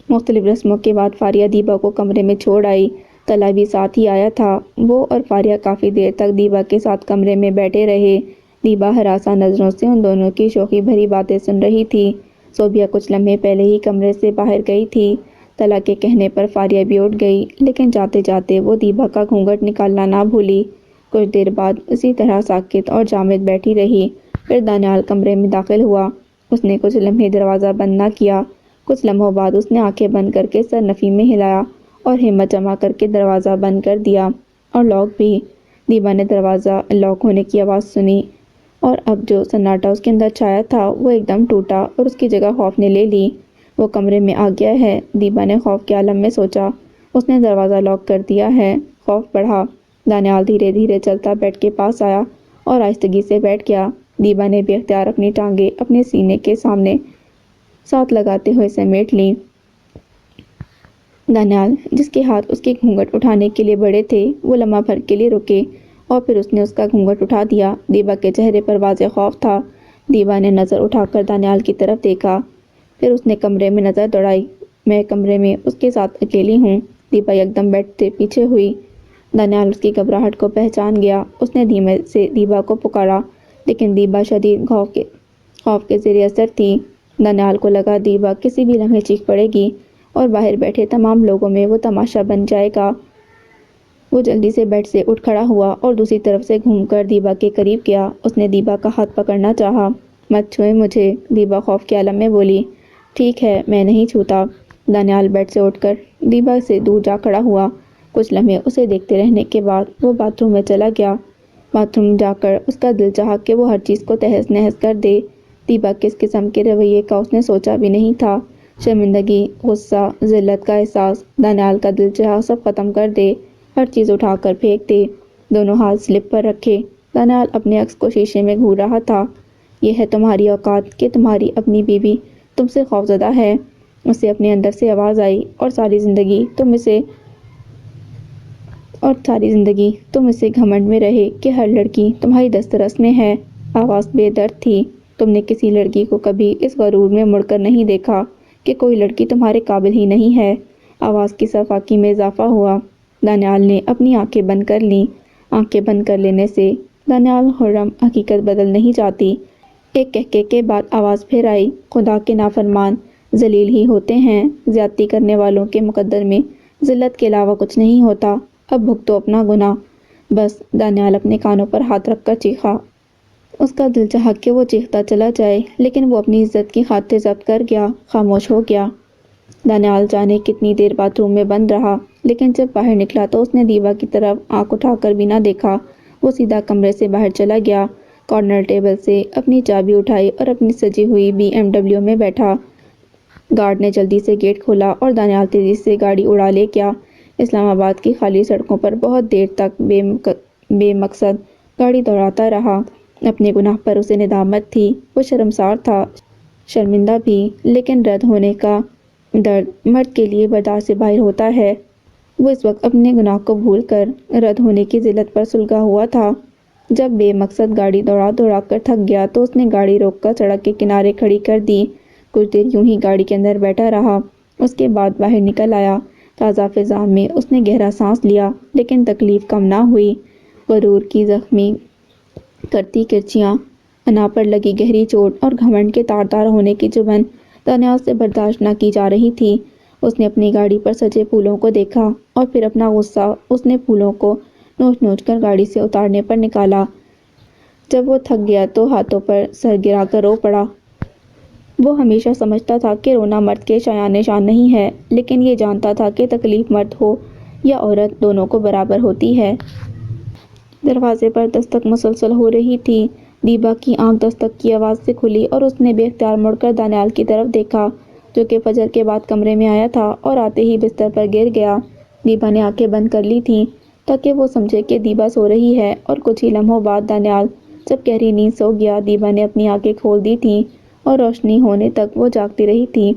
مختلف رسموں کے بعد فاریہ دیبا کو کمرے میں چھوڑ آئی۔ طلحہ بھی ساتھ ہی آیا تھا۔ وہ اور فاریہ کافی دیر تک دیبا کے ساتھ کمرے میں بیٹھے رہے۔ دیبا ہراساں نظروں سے ان دونوں کی شوخی بھری باتیں سن رہی تھی۔ صوبیہ کچھ لمحے پہلے ہی کمرے سے باہر گئی تھی۔ طلحہ کے کہنے پر فاریہ بھی اٹھ گئی، لیکن جاتے جاتے وہ دیبا کا گھونگھٹ نکالنا نہ بھولی۔ کچھ دیر بعد اسی طرح ساکت اور جامد بیٹھی رہی۔ پھر دانیال کمرے میں داخل ہوا۔ اس نے کچھ لمحے دروازہ بند نہ کیا۔ کچھ لمحوں بعد اس نے آنکھیں بند کر کے سر نفی میں ہلایا اور ہمت جمع کر کے دروازہ بند کر دیا، اور لاک بھی۔ دیبا نے دروازہ لاک ہونے کی آواز سنی، اور اب جو سناٹا اس کے اندر چھایا تھا وہ ایک دم ٹوٹا اور اس کی جگہ خوف نے لے لی۔ وہ کمرے میں آ گیا ہے، دیبا نے خوف کے عالم میں سوچا۔ اس نے دروازہ لاک کر دیا ہے۔ خوف بڑھا۔ دانیال دھیرے دھیرے چلتا بیڈ کے پاس آیا اور آہستگی سے بیٹھ گیا۔ دیبا نے بے اختیار اپنی ٹانگیں اپنے سینے کے ساتھ لگاتے ہوئے سمیٹ لیں۔ دانیال، جس کے ہاتھ اس کے گھونگھٹ اٹھانے کے لیے بڑے تھے، وہ لمحہ بھر کے لیے رکے اور پھر اس نے اس کا گھونگھٹ اٹھا دیا۔ دیبا کے چہرے پر واضح خوف تھا۔ دیبا نے نظر اٹھا کر دانیال کی طرف دیکھا، پھر اس نے کمرے میں نظر دوڑائی۔ میں کمرے میں اس کے ساتھ اکیلی ہوں۔ دیبا یکدم بیڈ سے پیچھے ہوئی۔ دانیال اس کی گھبراہٹ کو پہچان گیا۔ اس نے دھیمے سے دیبا کو پکارا، لیکن دیبا شدید خوف کے زیر اثر تھی۔ دانیال کو لگا دیبا کسی بھی لمحے چیخ پڑے گی اور باہر بیٹھے تمام لوگوں میں وہ تماشا بن جائے گا۔ وہ جلدی سے بیڈ سے اٹھ کھڑا ہوا اور دوسری طرف سے گھوم کر دیبا کے قریب گیا۔ اس نے دیبا کا ہاتھ پکڑنا چاہا۔ مت چھوئے مجھے، دیبا خوف کے عالم میں بولی۔ ٹھیک ہے، میں نہیں چھوتا۔ دانیال بیڈ سے اٹھ کر دیبا سے دور جا کھڑا ہوا۔ کچھ لمحے اسے دیکھتے رہنے کے بعد وہ باتھ روم میں چلا گیا۔ باتھ روم جا کر اس کا دل چاہا کہ وہ ہر چیز کو تہس نہس کر دے۔ دیبا کس قسم کے رویے کا اس نے سوچا بھی نہیں تھا۔ شرمندگی، غصہ، ذلت کا احساس۔ دانیال کا دل چاہا سب ختم کر دے، ہر چیز اٹھا کر پھینک دے۔ دونوں ہاتھ سلپ پر رکھے، دانیال اپنے عکس کو شیشے میں گھور رہا تھا۔ یہ ہے تمہاری اوقات کہ تمہاری اپنی بیوی تم سے خوفزدہ ہے؟ اسے اپنے اندر سے آواز آئی۔ اور ساری زندگی تم اسے گھمنڈ میں رہے کہ ہر لڑکی تمہاری دسترس میں ہے۔ آواز بے درد تھی۔ تم نے کسی لڑکی کو کبھی اس غرور میں مڑ کر نہیں دیکھا کہ کوئی لڑکی تمہارے قابل ہی نہیں ہے۔ آواز کی صفاقی میں اضافہ ہوا۔ دانیال نے اپنی آنکھیں بند کر لیں۔ آنکھیں بند کر لینے سے دانیال خرم حقیقت بدل نہیں جاتی۔ ایک کہکے کے بعد آواز پھر آئی۔ خدا کے نافرمان ذلیل ہی ہوتے ہیں۔ زیادتی کرنے والوں کے مقدر میں ذلت کے علاوہ کچھ نہیں ہوتا۔ اب بھگتو اپنا گناہ۔ بس، دانیال اپنے کانوں پر ہاتھ رکھ کر چیخا۔ اس کا دل چاہا کہ وہ چیختا چلا جائے، لیکن وہ اپنی عزت کی خاطر ضبط کر گیا، خاموش ہو گیا۔ دانیال جانے کتنی دیر باتھ روم میں بند رہا، لیکن جب باہر نکلا تو اس نے دیبا کی طرف آنکھ اٹھا کر بھی نہ دیکھا۔ وہ سیدھا کمرے سے باہر چلا گیا، کارنر ٹیبل سے اپنی چابی اٹھائی اور اپنی سجی ہوئی BMW میں بیٹھا۔ گارڈ نے جلدی سے گیٹ کھولا اور دانیال تیزی سے گاڑی اڑا لے گیا۔ اسلام آباد کی خالی سڑکوں پر بہت دیر تک بے مقصد گاڑی دوڑاتا رہا۔ اپنے گناہ پر اسے ندامت تھی۔ وہ شرمسار تھا، شرمندہ بھی، لیکن رد ہونے کا درد مرد کے لیے برداشت سے باہر ہوتا ہے۔ وہ اس وقت اپنے گناہ کو بھول کر رد ہونے کی ذلت پر سلگا ہوا تھا۔ جب بے مقصد گاڑی دوڑا کر تھک گیا تو اس نے گاڑی روک کر سڑک کے کنارے کھڑی کر دی۔ کچھ دیر یوں ہی گاڑی کے اندر بیٹھا رہا، اس کے بعد باہر نکل آیا۔ تازہ فضا میں اس نے گہرا سانس لیا، لیکن تکلیف کم نہ ہوئی۔ غرور کی زخمی کرتی کرچیاں انا پر لگی گہری چوٹ اور گھمنڈ کے تار تار ہونے کی چبھن دانیال سے برداشت نہ کی جا رہی تھی۔ اس نے اپنی گاڑی پر سجے پھولوں کو دیکھا اور پھر اپنا غصہ اس نے پھولوں کو نوچ نوچ کر گاڑی سے اتارنے پر نکالا۔ جب وہ تھک گیا تو ہاتھوں پر سر گرا کر رو پڑا۔ وہ ہمیشہ سمجھتا تھا کہ رونا مرد کے شایان شان نہیں ہے، لیکن یہ جانتا تھا کہ تکلیف مرد ہو یا عورت دونوں کو برابر ہوتی ہے۔ دروازے پر دستک مسلسل ہو رہی تھی۔ دیبا کی آنکھ دستک کی آواز سے کھلی اور اس نے بے اختیار مڑ کر دانیال کی طرف دیکھا، جو کہ فجر کے بعد کمرے میں آیا تھا اور آتے ہی بستر پر گر گیا۔ دیبا نے آنکھیں بند کر لی تھیں تاکہ وہ سمجھے کہ دیبا سو رہی ہے، اور کچھ ہی لمحوں بعد دانیال جب گہری نیند سو گیا، دیبا نے اپنی آنکھیں کھول دی تھیں اور روشنی ہونے تک وہ جاگتی رہی تھی۔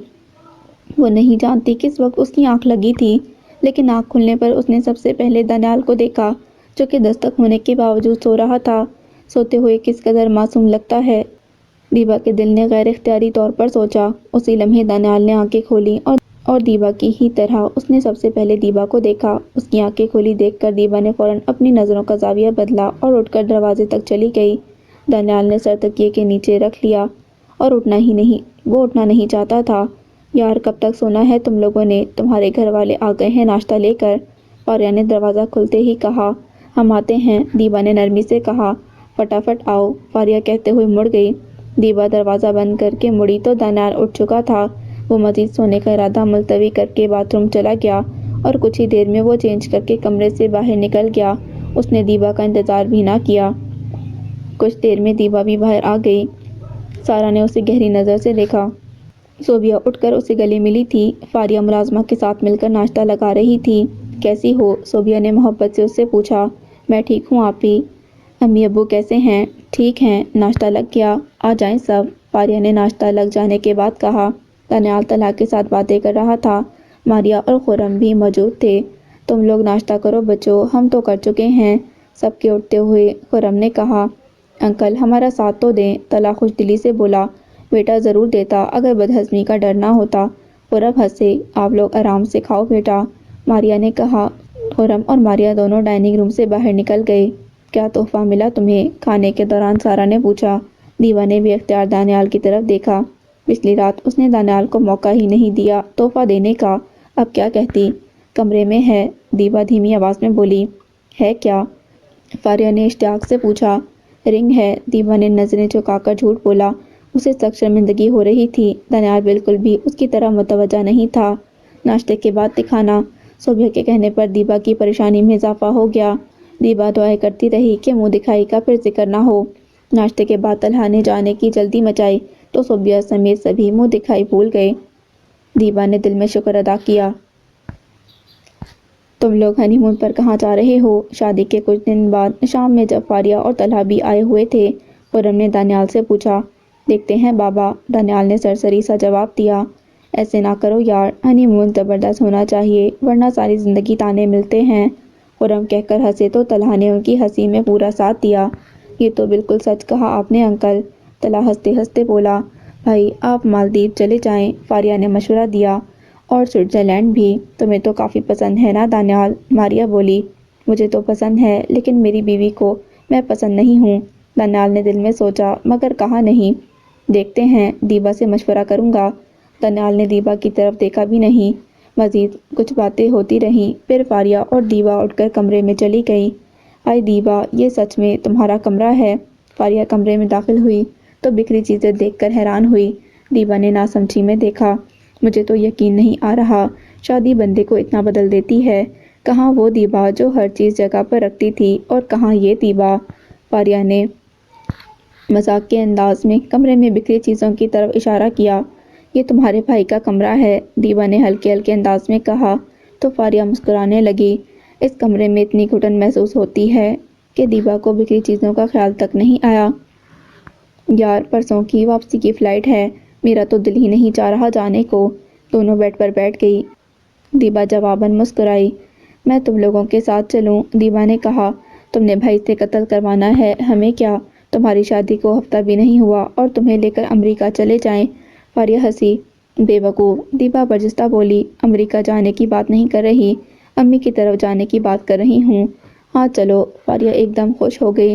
وہ نہیں جانتی کس وقت اس کی آنکھ لگی تھی، لیکن آنکھ کھلنے پر اس نے سب سے پہلے دانیال کو دیکھا، جو کہ دستک ہونے کے باوجود سو رہا تھا۔ سوتے ہوئے کس قدر معصوم لگتا ہے، دیبا کے دل نے غیر اختیاری طور پر سوچا۔ اسی لمحے دانیال نے آنکھیں کھولیں اور دیبا کی ہی طرح اس نے سب سے پہلے دیبا کو دیکھا۔ اس کی آنکھیں کھلی دیکھ کر دیبا نے فوراً اپنی نظروں کا زاویہ بدلا اور اٹھ کر دروازے تک چلی گئی۔ دانیال نے سر تکیے کے نیچے رکھ لیا اور وہ اٹھنا نہیں چاہتا تھا۔ یار کب تک سونا ہے تم لوگوں نے؟ تمہارے گھر والے آ گئے ہیں ناشتہ لے کر، فاریہ نے دروازہ کھلتے ہی کہا۔ ہم آتے ہیں، دیبا نے نرمی سے کہا۔ فٹافٹ آؤ، فاریہ کہتے ہوئے مڑ گئی۔ دیبا دروازہ بند کر کے مڑی تو دانیال اٹھ چکا تھا۔ وہ مزید سونے کا ارادہ ملتوی کر کے باتھ روم چلا گیا اور کچھ ہی دیر میں وہ چینج کر کے کمرے سے باہر نکل گیا۔ اس نے دیبا کا انتظار بھی نہ کیا۔ کچھ دیر میں دیبا بھی باہر آ گئی۔ سارا نے اسے گہری نظر سے دیکھا۔ صوبیہ اٹھ کر اسے گلے ملی تھی۔ فاریہ ملازمہ کے ساتھ مل کر ناشتہ لگا رہی تھی۔ کیسی ہو؟ صوبیہ نے محبت سے اس سے پوچھا۔ میں ٹھیک ہوں آپی۔ امی ابو کیسے ہیں؟ ٹھیک ہیں، ناشتہ لگ گیا؟ آ جائیں سب، فاریہ نے ناشتہ لگ جانے کے بعد کہا۔ دانیال طلحہ کے ساتھ باتیں کر رہا تھا۔ ماریا اور خرم بھی موجود تھے۔ تم لوگ ناشتہ کرو بچوں، ہم تو کر چکے ہیں، سب کے اٹھتے ہوئے خرم نے کہا۔ انکل ہمارا ساتھ تو دیں، طلحہ خوش دلی سے بولا۔ بیٹا ضرور دیتا اگر بدہضمی کا ڈر نہ ہوتا، خرم ہنسے۔ آپ لوگ آرام سے کھاؤ بیٹا، ماریا نے کہا۔ خرم اور ماریا دونوں ڈائننگ روم سے باہر نکل گئے۔ کیا تحفہ ملا تمہیں؟ کھانے کے دوران سارا نے پوچھا۔ دیبا نے بے اختیار دانیال کی طرف دیکھا۔ پچھلی رات اس نے دانیال کو موقع ہی نہیں دیا تحفہ دینے کا، اب کیا کہتی؟ کمرے میں ہے، دیبا دھیمی آواز میں بولی۔ ہے کیا؟ فاریہ نے اشتیاق سے پوچھا۔ رنگ ہے، دیبا نے نظریں جھکا کر جھوٹ بولا۔ اسے سخت شرمندگی ہو رہی تھی۔ دانیال بالکل بھی اس کی طرف متوجہ نہیں تھا۔ ناشتے کے بعد دکھانا۔ صبح کے کہنے پر دیبا کی پریشانی میں اضافہ ہو گیا۔ دیبا دعائیں کرتی رہی کہ منہ دکھائی کا پھر ذکر نہ ہو۔ ناشتے کے بعد طلحہ نے جانے کی جلدی مچائی تو صوبیہ سمیت سبھی منہ دکھائی بھول گئے۔ دیبا نے دل میں شکر ادا کیا۔ تم لوگ ہنی مون پر کہاں جا رہے ہو؟ شادی کے کچھ دن بعد شام میں جب فاریہ اور طلحہ بھی آئے ہوئے تھے، خرم نے دانیال سے پوچھا۔ دیکھتے ہیں بابا، دانیال نے سرسری سا جواب دیا۔ ایسے نہ کرو یار، ہنی مون زبردست ہونا چاہیے ورنہ ساری زندگی تانے ملتے ہیں، خرم کہہ کر ہنسے تو طلحہ نے ان کی ہنسی میں پورا ساتھ دیا۔ یہ تو بالکل سچ کہا آپ نے انکل، طلحہ ہنستے ہنستے بولا۔ بھائی آپ مالدیپ چلے جائیں، فاریہ نے مشورہ دیا۔ اور سوئٹزرلینڈ بھی، تمہیں تو کافی پسند ہے نا دانیال، ماریا بولی۔ مجھے تو پسند ہے لیکن میری بیوی کو میں پسند نہیں ہوں، دانیال نے دل میں سوچا، مگر کہا نہیں۔ دیکھتے ہیں، دیبا سے مشورہ کروں گا۔ دانیال نے دیبا کی طرف دیکھا بھی نہیں۔ مزید کچھ باتیں ہوتی رہیں، پھر فاریہ اور دیبا اٹھ کر کمرے میں چلی گئی۔ ہائے دیبا، یہ سچ میں تمہارا کمرہ ہے؟ فاریہ کمرے میں داخل ہوئی تو بکھری چیزیں دیکھ کر حیران ہوئی۔ دیبا نے ناسمجھی میں دیکھا۔ مجھے تو یقین نہیں آ رہا، شادی بندے کو اتنا بدل دیتی ہے۔ کہاں وہ دیبا جو ہر چیز جگہ پر رکھتی تھی اور کہاں یہ دیبا؟ فاریہ نے مذاق کے انداز میں کمرے میں بکھری چیزوں کی طرف اشارہ کیا۔ یہ تمہارے بھائی کا کمرہ ہے، دیبا نے ہلکے ہلکے انداز میں کہا تو فاریہ مسکرانے لگی۔ اس کمرے میں اتنی گھٹن محسوس ہوتی ہے کہ دیبا کو بکھری چیزوں کا خیال تک نہیں آیا۔ یار پرسوں کی واپسی کی فلائٹ ہے، میرا تو دل ہی نہیں چاہ رہا جانے کو۔ دونوں بیڈ پر بیٹھ گئی۔ دیبا جواباً مسکرائی۔ میں تم لوگوں کے ساتھ چلوں؟ دیبا نے کہا۔ تم نے بھائی سے قتل کروانا ہے، ہمیں کیا؟ تمہاری شادی کو ہفتہ بھی نہیں ہوا اور تمہیں لے کر امریکہ چلے جائیں؟ فاریہ ہنسی۔ بے وقوف، دیبا برجستہ بولی۔ امریکہ جانے کی بات نہیں کر رہی، امی کی طرف جانے کی بات کر رہی ہوں۔ ہاں چلو، فاریہ ایک دم خوش ہو گئی۔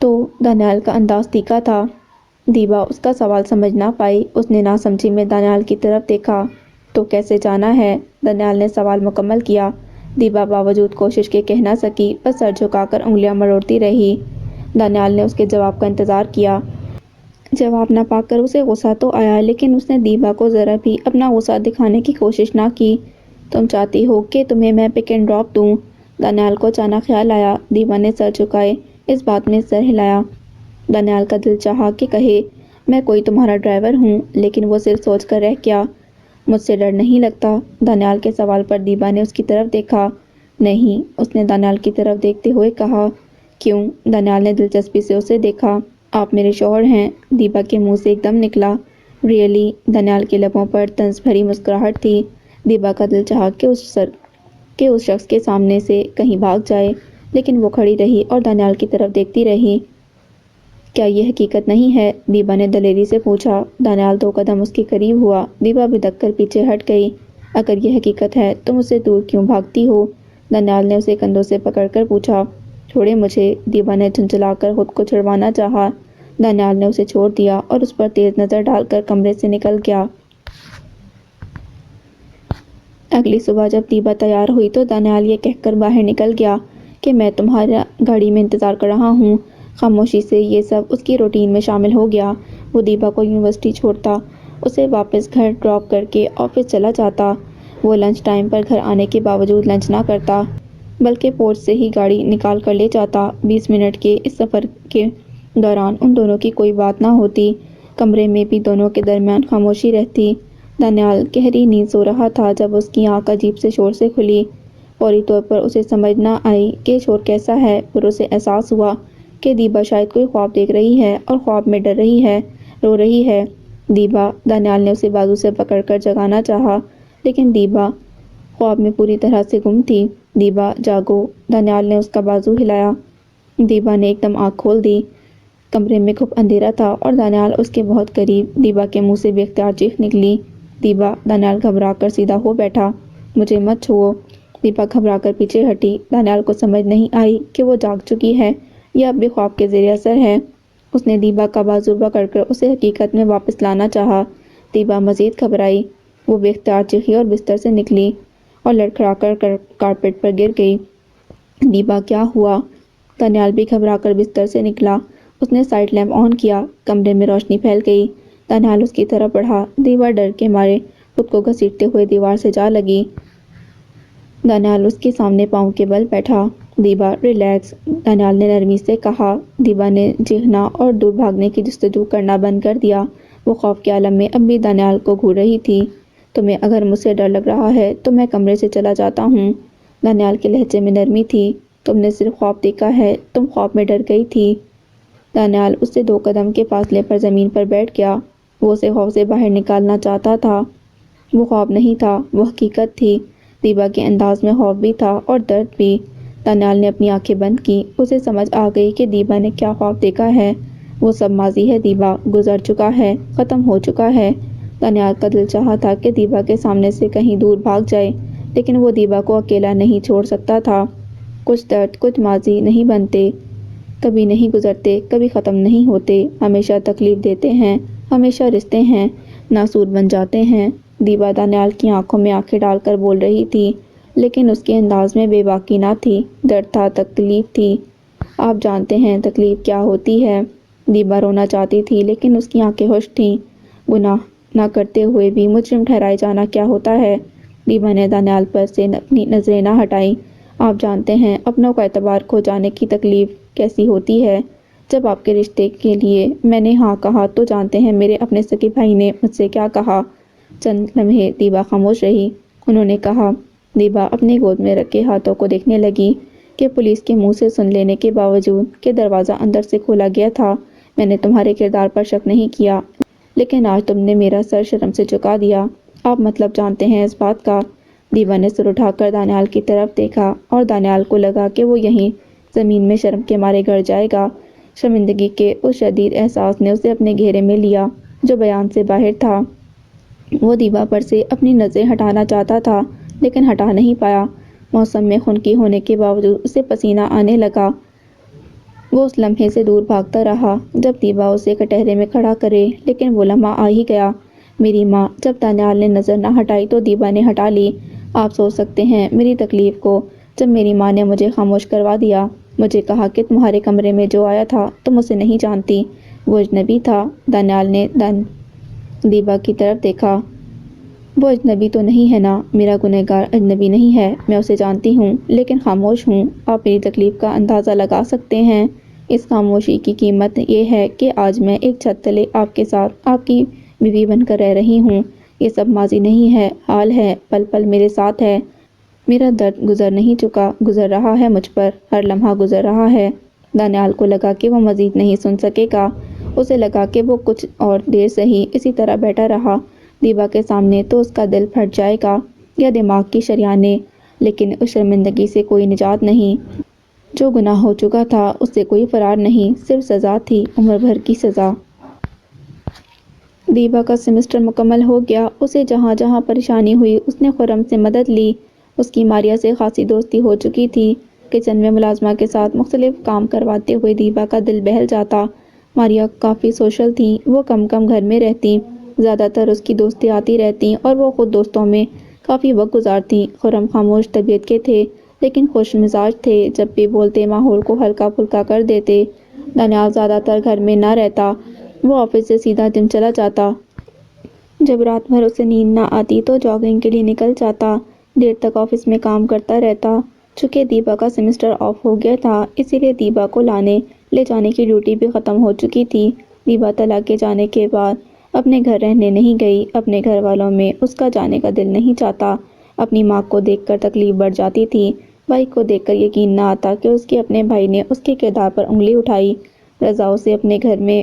تو دانیال کا انداز تیکھا تھا۔ دیبا اس کا سوال سمجھ نہ پائی۔ اس نے ناسمجھی میں دانیال کی طرف دیکھا۔ تو کیسے جانا ہے؟ دانیال نے سوال مکمل کیا۔ دیبا باوجود کوشش کے کہہ نہ سکی، بس سر جھکا کر انگلیاں مروڑتی رہی۔ دانیال نے اس کے جواب کا انتظار کیا۔ جواب نہ پا کر اسے غصہ تو آیا، لیکن اس نے دیبا کو ذرا بھی اپنا غصہ دکھانے کی کوشش نہ کی۔ تم چاہتی ہو کہ تمہیں میں پک اینڈ ڈراپ دوں؟ دانیال کو اچانک خیال آیا۔ دیبا نے سر جھکائے اس بات میں سر ہلایا۔ دانیال کا دل چاہا کہ کہے، میں کوئی تمہارا ڈرائیور ہوں، لیکن وہ صرف سوچ کر رہ گیا، مجھ سے ڈر نہیں لگتا؟ دانیال کے سوال پر دیبا نے اس کی طرف دیکھا۔ نہیں، اس نے دانیال کی طرف دیکھتے ہوئے کہا۔ کیوں؟ دانیال نے دلچسپی سے اسے دیکھا۔ آپ میرے شوہر ہیں، دیبا کے منہ سے ایک دم نکلا۔ ریئلی؟ دانیال کے لبوں پر طنز بھری مسکراہٹ تھی۔ دیبا کا دل چاہا کہ اس شخص کے سامنے سے کہیں بھاگ جائے، لیکن وہ کھڑی رہی اور دانیال کی طرف دیکھتی رہی۔ کیا یہ حقیقت نہیں ہے؟ دیبا نے دلیری سے پوچھا۔ دانیال 2 قدم اس کے قریب ہوا۔ دیبا بدک کر پیچھے ہٹ گئی۔ اگر یہ حقیقت ہے تو مجھ سے دور کیوں بھاگتی ہو؟ دانیال نے اسے کندھوں سے پکڑ کر پوچھا۔ چھوڑے مجھے، دیبا نے جھنجھلا کر خود کو چھڑوانا چاہا۔ دانیال نے اسے چھوڑ دیا اور اس پر تیز نظر ڈال کر کمرے سے نکل گیا۔ اگلی صبح جب دیبا تیار ہوئی تو دانیال یہ کہہ کر باہر نکل گیا کہ میں تمہارا گاڑی میں انتظار کر رہا ہوں۔ خاموشی سے یہ سب اس کی روٹین میں شامل ہو گیا۔ وہ دیبا کو یونیورسٹی چھوڑتا، اسے واپس گھر ڈراپ کر کے آفس چلا جاتا۔ وہ لنچ ٹائم پر گھر آنے کے باوجود لنچ نہ کرتا، بلکہ پورچ سے ہی گاڑی نکال کر لے جاتا۔ 20 منٹ کے اس سفر کے دوران ان دونوں کی کوئی بات نہ ہوتی۔ کمرے میں بھی دونوں کے درمیان خاموشی رہتی۔ دانیال گہری نیند سو رہا تھا جب اس کی آنکھ عجیب سے شور سے کھلی۔ فوری طور پر اسے سمجھ نہ آئی کہ شور کیسا ہے، پھر اسے احساس ہوا کہ دیبا شاید کوئی خواب دیکھ رہی ہے اور خواب میں ڈر رہی ہے، رو رہی ہے۔ دیبا! دانیال نے اسے بازو سے پکڑ کر جگانا چاہا، لیکن دیبا خواب میں پوری طرح سے گم تھی۔ دیبا جاگو! دانیال نے اس کا بازو ہلایا۔ دیبا نے ایک دم آنکھ کھول دی۔ کمرے میں خوب اندھیرا تھا اور دانیال اس کے بہت قریب۔ دیبا کے منہ سے بے اختیار چیخ نکلی۔ دیبا! دانیال گھبرا کر سیدھا ہو بیٹھا۔ مجھے مت چھوؤ! دیبا گھبرا کر پیچھے ہٹی۔ دانیال کو سمجھ نہیں آئی کہ وہ جاگ چکی ہے یا اب بھی خواب کے زیر اثر ہے۔ اس نے دیبا کا بازو پکڑ کر اسے حقیقت میں واپس لانا چاہا۔ دیبا مزید گھبرائی۔ وہ بے اختیار چیخی اور بستر سے نکلی اور لڑکھڑا کر کارپیٹ پر گر گئی۔ دیبا! کیا ہوا؟ دانیال بھی گھبرا کر بستر سے نکلا۔ اس نے سائڈ لیمپ آن کیا۔ کمرے میں روشنی پھیل گئی۔ دانیال اس کی طرف بڑھا۔ دیبا ڈر کے مارے خود کو گھسیٹتے ہوئے دیوار سے جا لگی۔ دانیال اس کے سامنے پاؤں کے بل بیٹھا۔ دیبا! ریلیکس! دانیال نے نرمی سے کہا۔ دیبا نے چیخنا اور دور بھاگنے کی جستجو کرنا بند کر دیا۔ وہ خوف کے عالم میں اب بھی دانیال کو گھور رہی تھی۔ تمہیں اگر مجھ سے ڈر لگ رہا ہے تو میں کمرے سے چلا جاتا ہوں۔ دانیال کے لہجے میں نرمی تھی۔ تم نے صرف خواب دیکھا ہے، تم خواب میں ڈر گئی تھی۔ دانیال اس سے 2 قدم کے فاصلے پر زمین پر بیٹھ گیا۔ وہ اسے خوف سے باہر نکالنا چاہتا تھا۔ وہ خواب نہیں تھا، وہ حقیقت تھی۔ دیبا کے انداز میں خوف بھی تھا اور درد بھی۔ دانیال نے اپنی آنکھیں بند کی۔ اسے سمجھ آ گئی کہ دیبا نے کیا خواب دیکھا ہے۔ وہ سب ماضی ہے دیبا، گزر چکا ہے، ختم ہو چکا ہے۔ دانیال کا دل چاہا تھا کہ دیبا کے سامنے سے کہیں دور بھاگ جائے، لیکن وہ دیبا کو اکیلا نہیں چھوڑ سکتا تھا۔ کچھ درد، کچھ ماضی نہیں بنتے، کبھی نہیں گزرتے، کبھی ختم نہیں ہوتے، ہمیشہ تکلیف دیتے ہیں، ہمیشہ رشتے ہیں، ناسور بن جاتے ہیں۔ دیبا دانیال کی آنکھوں میں آنکھیں ڈال کر بول رہی تھی، لیکن اس کے انداز میں بے باکی نہ تھی، درد تھا، تکلیف تھی۔ آپ جانتے ہیں تکلیف کیا ہوتی ہے؟ دیبا رونا چاہتی تھی، لیکن اس کی آنکھیں خشک تھیں۔ گناہ نہ کرتے ہوئے بھی مجرم ٹھہرائے جانا کیا ہوتا ہے؟ دیبا نے دانیال پر سے اپنی نظریں نہ ہٹائیں۔ آپ جانتے ہیں اپنوں کا اعتبار کھو جانے کی تکلیف کیسی ہوتی ہے؟ جب آپ کے رشتے کے لیے میں نے ہاں کہا تو جانتے ہیں میرے اپنے سگے بھائی نے مجھ سے کیا کہا؟ چند لمحے دیبا خاموش رہی۔ انہوں نے کہا۔ دیبا اپنی گود میں رکھے ہاتھوں کو دیکھنے لگی کہ پولیس کے منہ سے سن لینے کے باوجود کہ دروازہ اندر سے کھولا گیا تھا، میں نے تمہارے کردار پر شک نہیں کیا، لیکن آج تم نے میرا سر شرم سے جھکا دیا۔ آپ مطلب جانتے ہیں اس بات کا؟ دیبا نے سر اٹھا کر دانیال کی طرف دیکھا اور دانیال کو لگا کہ وہ یہیں زمین میں شرم کے مارے گڑ جائے گا۔ شرمندگی کے اس شدید احساس نے اسے اپنے گھیرے میں لیا جو بیان سے باہر تھا۔ وہ دیبا پر سے اپنی نظریں ہٹانا چاہتا تھا، لیکن ہٹا نہیں پایا۔ موسم میں خنکی ہونے کے باوجود اسے پسینہ آنے لگا۔ وہ اس لمحے سے دور بھاگتا رہا جب دیبا اسے کٹہرے میں کھڑا کرے، لیکن وہ لمحہ آ ہی گیا۔ میری ماں۔ جب دانیال نے نظر نہ ہٹائی تو دیبا نے ہٹا لی۔ آپ سوچ سکتے ہیں میری تکلیف کو، جب میری ماں نے مجھے خاموش کروا دیا، مجھے کہا کہ تمہارے کمرے میں جو آیا تھا تم اسے نہیں جانتی، وہ اجنبی تھا۔ دانیال نے دیبا کی طرف دیکھا۔ وہ اجنبی تو نہیں ہے نا؟ میرا گنہگار اجنبی نہیں ہے، میں اسے جانتی ہوں، لیکن خاموش ہوں۔ آپ میری تکلیف کا اندازہ لگا سکتے ہیں؟ اس خاموشی کی قیمت یہ ہے کہ آج میں ایک چھت تلے آپ کے ساتھ آپ کی بیوی بن کر رہ رہی ہوں۔ یہ سب ماضی نہیں ہے، حال ہے، پل پل میرے ساتھ ہے۔ میرا درد گزر نہیں چکا، گزر رہا ہے مجھ پر، ہر لمحہ گزر رہا ہے۔ دانیال کو لگا کہ وہ مزید نہیں سن سکے گا۔ اسے لگا کہ وہ کچھ اور دیر سہی اسی طرح بیٹھا رہا دیبا کے سامنے تو اس کا دل پھٹ جائے گا، یا دماغ کی شریانیں، لیکن اس شرمندگی سے کوئی نجات نہیں۔ جو گناہ ہو چکا تھا اس سے کوئی فرار نہیں، صرف سزا تھی، عمر بھر کی سزا۔ دیبا کا سیمسٹر مکمل ہو گیا۔ اسے جہاں جہاں پریشانی ہوئی اس نے خرم سے مدد لی۔ اس کی ماریا سے خاصی دوستی ہو چکی تھی۔ کچن میں ملازمہ کے ساتھ مختلف کام کرواتے ہوئے دیبا کا دل بہل جاتا۔ ماریا کافی سوشل تھی، وہ کم کم گھر میں رہتی، زیادہ تر اس کی دوستیں آتی رہتیں اور وہ خود دوستوں میں کافی وقت گزارتی۔ خرم خاموش طبیعت کے تھے لیکن خوش مزاج تھے، جب بھی بولتے ماحول کو ہلکا پھلکا کر دیتے۔ دانیال زیادہ تر گھر میں نہ رہتا، وہ آفس سے سیدھا جم چلا جاتا۔ جب رات بھر اسے نیند نہ آتی تو جاگنگ کے لیے نکل جاتا، دیر تک آفس میں کام کرتا رہتا۔ چونکہ دیبا کا سیمسٹر آف ہو گیا تھا اسی لیے دیبا کو لانے لے جانے کی ڈیوٹی بھی ختم ہو چکی تھی۔ دیبا طلاق کے جانے کے بعد اپنے گھر رہنے نہیں گئی۔ اپنے گھر والوں میں اس کا جانے کا دل نہیں چاہتا۔ اپنی ماں کو دیکھ کر تکلیف بڑھ جاتی تھی، بھائی کو دیکھ کر یقین نہ آتا کہ اس کے اپنے بھائی نے اس کے کردار پر انگلی اٹھائی۔ رضا اسے اپنے گھر میں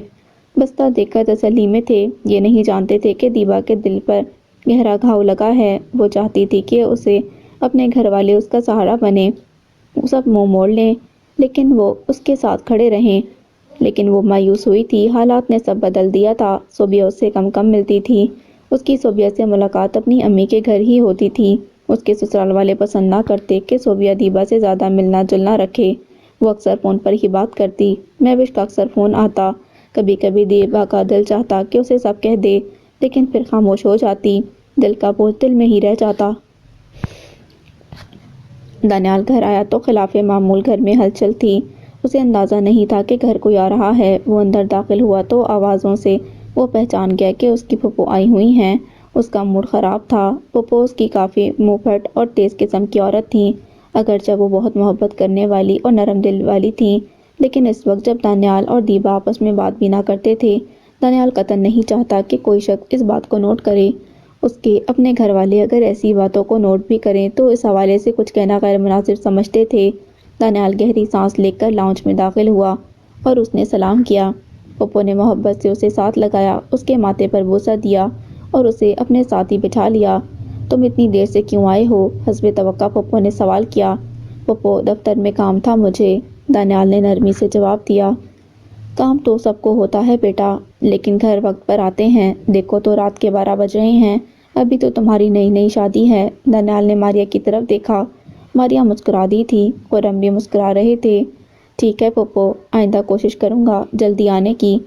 بستہ دیکھ کر تسلی میں تھے، یہ نہیں جانتے تھے کہ دیبا کے دل پر گہرا گھاؤ لگا ہے۔ وہ چاہتی تھی کہ اسے اپنے گھر والے اس کا سہارا بنیں، سب منہ موڑ لیں لیکن وہ اس کے ساتھ کھڑے رہیں، لیکن وہ مایوس ہوئی تھی۔ حالات نے سب بدل دیا تھا۔ صوبیہ اس سے کم ملتی تھی۔ اس کی صوبیہ سے ملاقات اپنی امی کے گھر ہی ہوتی تھی۔ اس کے سسرال والے پسند نہ کرتے کہ صوبیہ دیبا سے زیادہ ملنا جلنا رکھے، وہ اکثر فون پر ہی بات کرتی۔ مہوش کا اکثر فون آتا، کبھی کبھی دیبا کا دل چاہتا کہ اسے سب کہہ دے، لیکن پھر خاموش ہو جاتی، دل کا بوجھ دل میں ہی رہ جاتا۔ دانیال گھر آیا تو خلاف معمول گھر میں ہلچل تھی۔ اسے اندازہ نہیں تھا کہ گھر کوئی آ رہا ہے۔ وہ اندر داخل ہوا تو آوازوں سے وہ پہچان گیا کہ اس کی پھوپھو آئی ہوئی ہیں۔ اس کا موڈ خراب تھا۔ پھوپھو اس کی کافی منہ پھٹ اور تیز قسم کی عورت تھیں، اگرچہ وہ بہت محبت کرنے والی اور نرم دل والی تھیں، لیکن اس وقت جب دانیال اور دیبا آپس میں بات بھی نہ کرتے تھے، دانیال قطعاً نہیں چاہتا کہ کوئی شخص اس بات کو نوٹ کرے۔ اس کے اپنے گھر والے اگر ایسی باتوں کو نوٹ بھی کریں تو اس حوالے سے کچھ کہنا غیر مناسب سمجھتے تھے۔ دانیال گہری سانس لے کر لاؤنج میں داخل ہوا اور اس نے سلام کیا۔ پھوپھو نے محبت سے اسے ساتھ لگایا، اس کے ماتھے پر بوسہ دیا اور اسے اپنے ساتھ ہی بٹھا لیا۔ تم اتنی دیر سے کیوں آئے ہو؟ حسب توقع پھوپھو نے سوال کیا۔ پھوپھو دفتر میں کام تھا مجھے، دانیال نے نرمی سے جواب دیا۔ کام تو سب کو ہوتا ہے بیٹا، لیکن گھر وقت پر آتے ہیں، دیکھو تو رات کے 12 بج رہے ہیں، ابھی تو تمہاری نئی نئی شادی ہے۔ دانیال نے ماریا کی طرف دیکھا۔ ماریا مسکرا دی تھی، خرم بھی مسکرا رہے تھے۔ ٹھیک ہے پھوپھو، آئندہ کوشش کروں گا جلدی آنے کی۔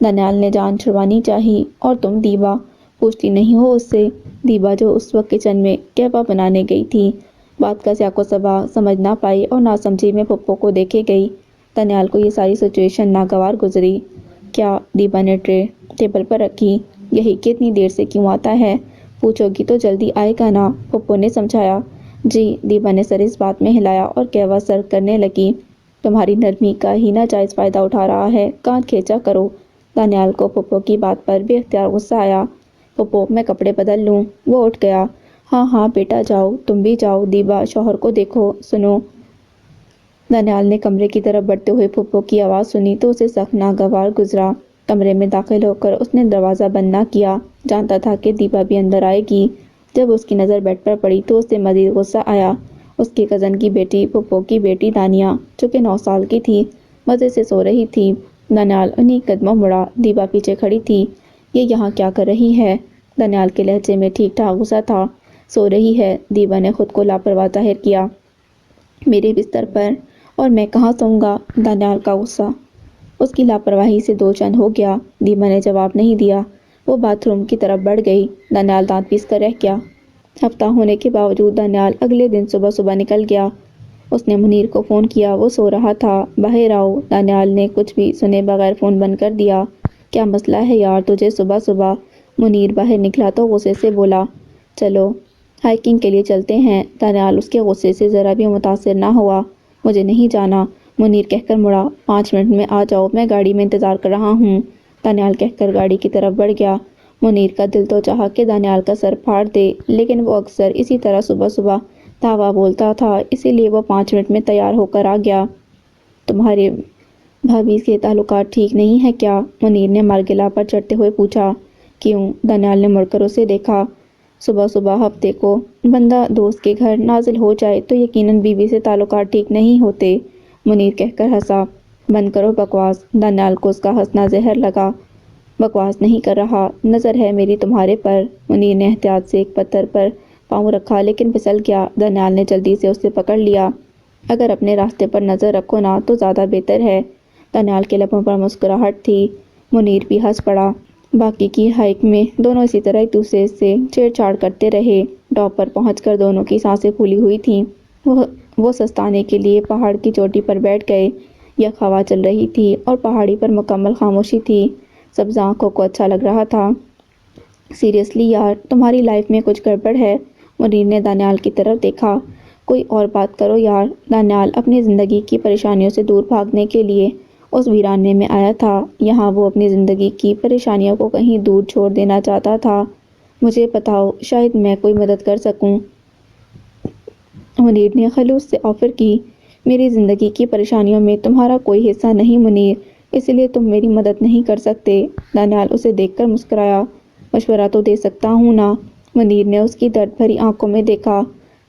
دانیال نے جان چھڑوانی چاہی۔ اور تم دیبا؟ پوچھتی نہیں ہو اس سے؟ دیبا جو اس وقت کچن میں قہوہ بنانے گئی تھی، بات کا سیاق و سباق سمجھ نہ پائی اور ناسمجھی میں پھوپھو کو دیکھے گئی۔ دانیال کو یہ ساری سچویشن ناگوار گزری۔ کیا؟ دیبا نے ٹرے ٹیبل پر رکھی۔ یہی کہ اتنی دیر سے کیوں آتا ہے؟ پوچھو گی تو جلدی آئے گا نا، پھوپھو نے سمجھایا۔ جی، دیبا نے سر اس بات میں ہلایا اور قہوہ سرو کرنے لگی۔ تمہاری نرمی کا ہی ناجائز فائدہ اٹھا رہا ہے، کان کھینچا کرو۔ دانیال کو پھوپھو کی بات پر بے اختیار غصہ آیا۔ پھوپھو، میں کپڑے بدل لوں؟ وہ اٹھ گیا۔ ہاں ہاں بیٹا جاؤ، تم بھی جاؤ۔ دیبا، شوہر کو دیکھو، سنو۔ دانیال نے کمرے کی طرف بڑھتے ہوئے پھوپھو کی آواز سنی تو اسے سخت ناگوار گزرا۔ کمرے میں داخل ہو کر اس نے دروازہ بند نہ کیا، جانتا تھا کہ دیبا بھی اندر آئے گی۔ جب اس کی نظر بیڈ پر پڑی تو اسے مزید غصہ آیا۔ اس کی کزن کی بیٹی، پھوپھو کی بیٹی دانیہ، جو کہ 9 سال کی تھی، مزے سے سو رہی تھی۔ دانیال انہی قدموں مڑا، دیبا پیچھے کھڑی تھی۔ یہ یہاں کیا کر رہی ہے؟ دانیال کے لہجے میں ٹھیک ٹھاک غصہ تھا۔ سو رہی ہے، دیبا نے خود کو لاپرواہ ظاہر کیا۔ میرے بستر پر، اور میں کہاں سوؤں گا؟ دانیال کا غصہ اس کی لاپرواہی سے دو چند ہو گیا۔ دیبا نے جواب نہیں دیا۔ وہ باتھ روم کی طرف بڑھ گئی۔ دانیال دانت پیس کر رہ گیا۔ ہفتہ ہونے کے باوجود دانیال اگلے دن صبح صبح نکل گیا۔ اس نے منیر کو فون کیا، وہ سو رہا تھا۔ باہر آؤ۔ دانیال نے کچھ بھی سنے بغیر فون بند کر دیا۔ کیا مسئلہ ہے یار تجھے صبح صبح؟ منیر باہر نکلا تو غصے سے بولا، چلو ہائیکنگ کے لیے چلتے ہیں۔ دانیال اس کے غصے سے ذرا بھی متاثر نہ ہوا۔ مجھے نہیں جانا، منیر کہہ کر مڑا۔ 5 منٹ میں آ جاؤ، میں گاڑی میں انتظار کر رہا ہوں، دانیال کہہ کر گاڑی کی طرف بڑھ گیا۔ منیر کا دل تو چاہا کہ دانیال کا سر پھاڑ دے، لیکن وہ اکثر اسی طرح صبح صبح دھاوا بولتا تھا، اسی لیے وہ 5 منٹ میں تیار ہو کر آ گیا۔ تمہارے بھابھی سے تعلقات ٹھیک نہیں ہے کیا؟ منیر نے مرگلا پر چڑھتے ہوئے پوچھا۔ کیوں؟ دانیال نے مڑ کر اسے دیکھا۔ صبح صبح ہفتے کو بندہ دوست کے گھر نازل ہو جائے تو یقیناً بیوی سے تعلقات ٹھیک نہیں ہوتے، منیر کہہ کر ہنسا۔ بند کرو بکواس، دانیال کو اس کا ہنسنا زہر لگا۔ بکواس نہیں کر رہا، نظر ہے میری تمہارے پر۔ منیر نے احتیاط سے ایک پتھر پر پاؤں رکھا لیکن پھسل گیا۔ دانیال نے جلدی سے اسے پکڑ لیا۔ اگر اپنے راستے پر نظر رکھو نا تو زیادہ بہتر ہے۔ دانیال کے لبوں پر مسکراہٹ تھی۔ منیر بھی ہنس پڑا۔ باقی کی ہائیک میں دونوں اسی طرح ایک دوسرے سے چھیڑ چھاڑ کرتے رہے۔ ٹاپ پر پہنچ کر دونوں کی سانسیں پھولی ہوئی تھیں۔ وہ سستانے کے لیے پہاڑ کی چوٹی پر بیٹھ گئے۔ یک ہوا چل رہی تھی اور پہاڑی پر مکمل خاموشی تھی۔ سبز آنکھوں کو اچھا لگ رہا تھا۔ سیریسلی یار تمہاری لائف میں کچھ گڑبڑ ہے؟ منیر نے دانیال کی طرف دیکھا۔ کوئی اور بات کرو یار۔ دانیال اپنی زندگی کی پریشانیوں سے دور بھاگنے کے لیے اس ویرانے میں آیا تھا۔ یہاں وہ اپنی زندگی کی پریشانیوں کو کہیں دور چھوڑ دینا چاہتا تھا۔ مجھے بتاؤ، شاید میں کوئی مدد کر سکوں، منیر نے خلوص سے آفر کی۔ میری زندگی کی پریشانیوں میں تمہارا کوئی حصہ نہیں منیر، اس لیے تم میری مدد نہیں کر سکتے۔ دانیال اسے دیکھ کر مسکرایا۔ مشورہ تو دے سکتا ہوں نا؟ منیر نے اس کی درد بھری آنکھوں میں دیکھا۔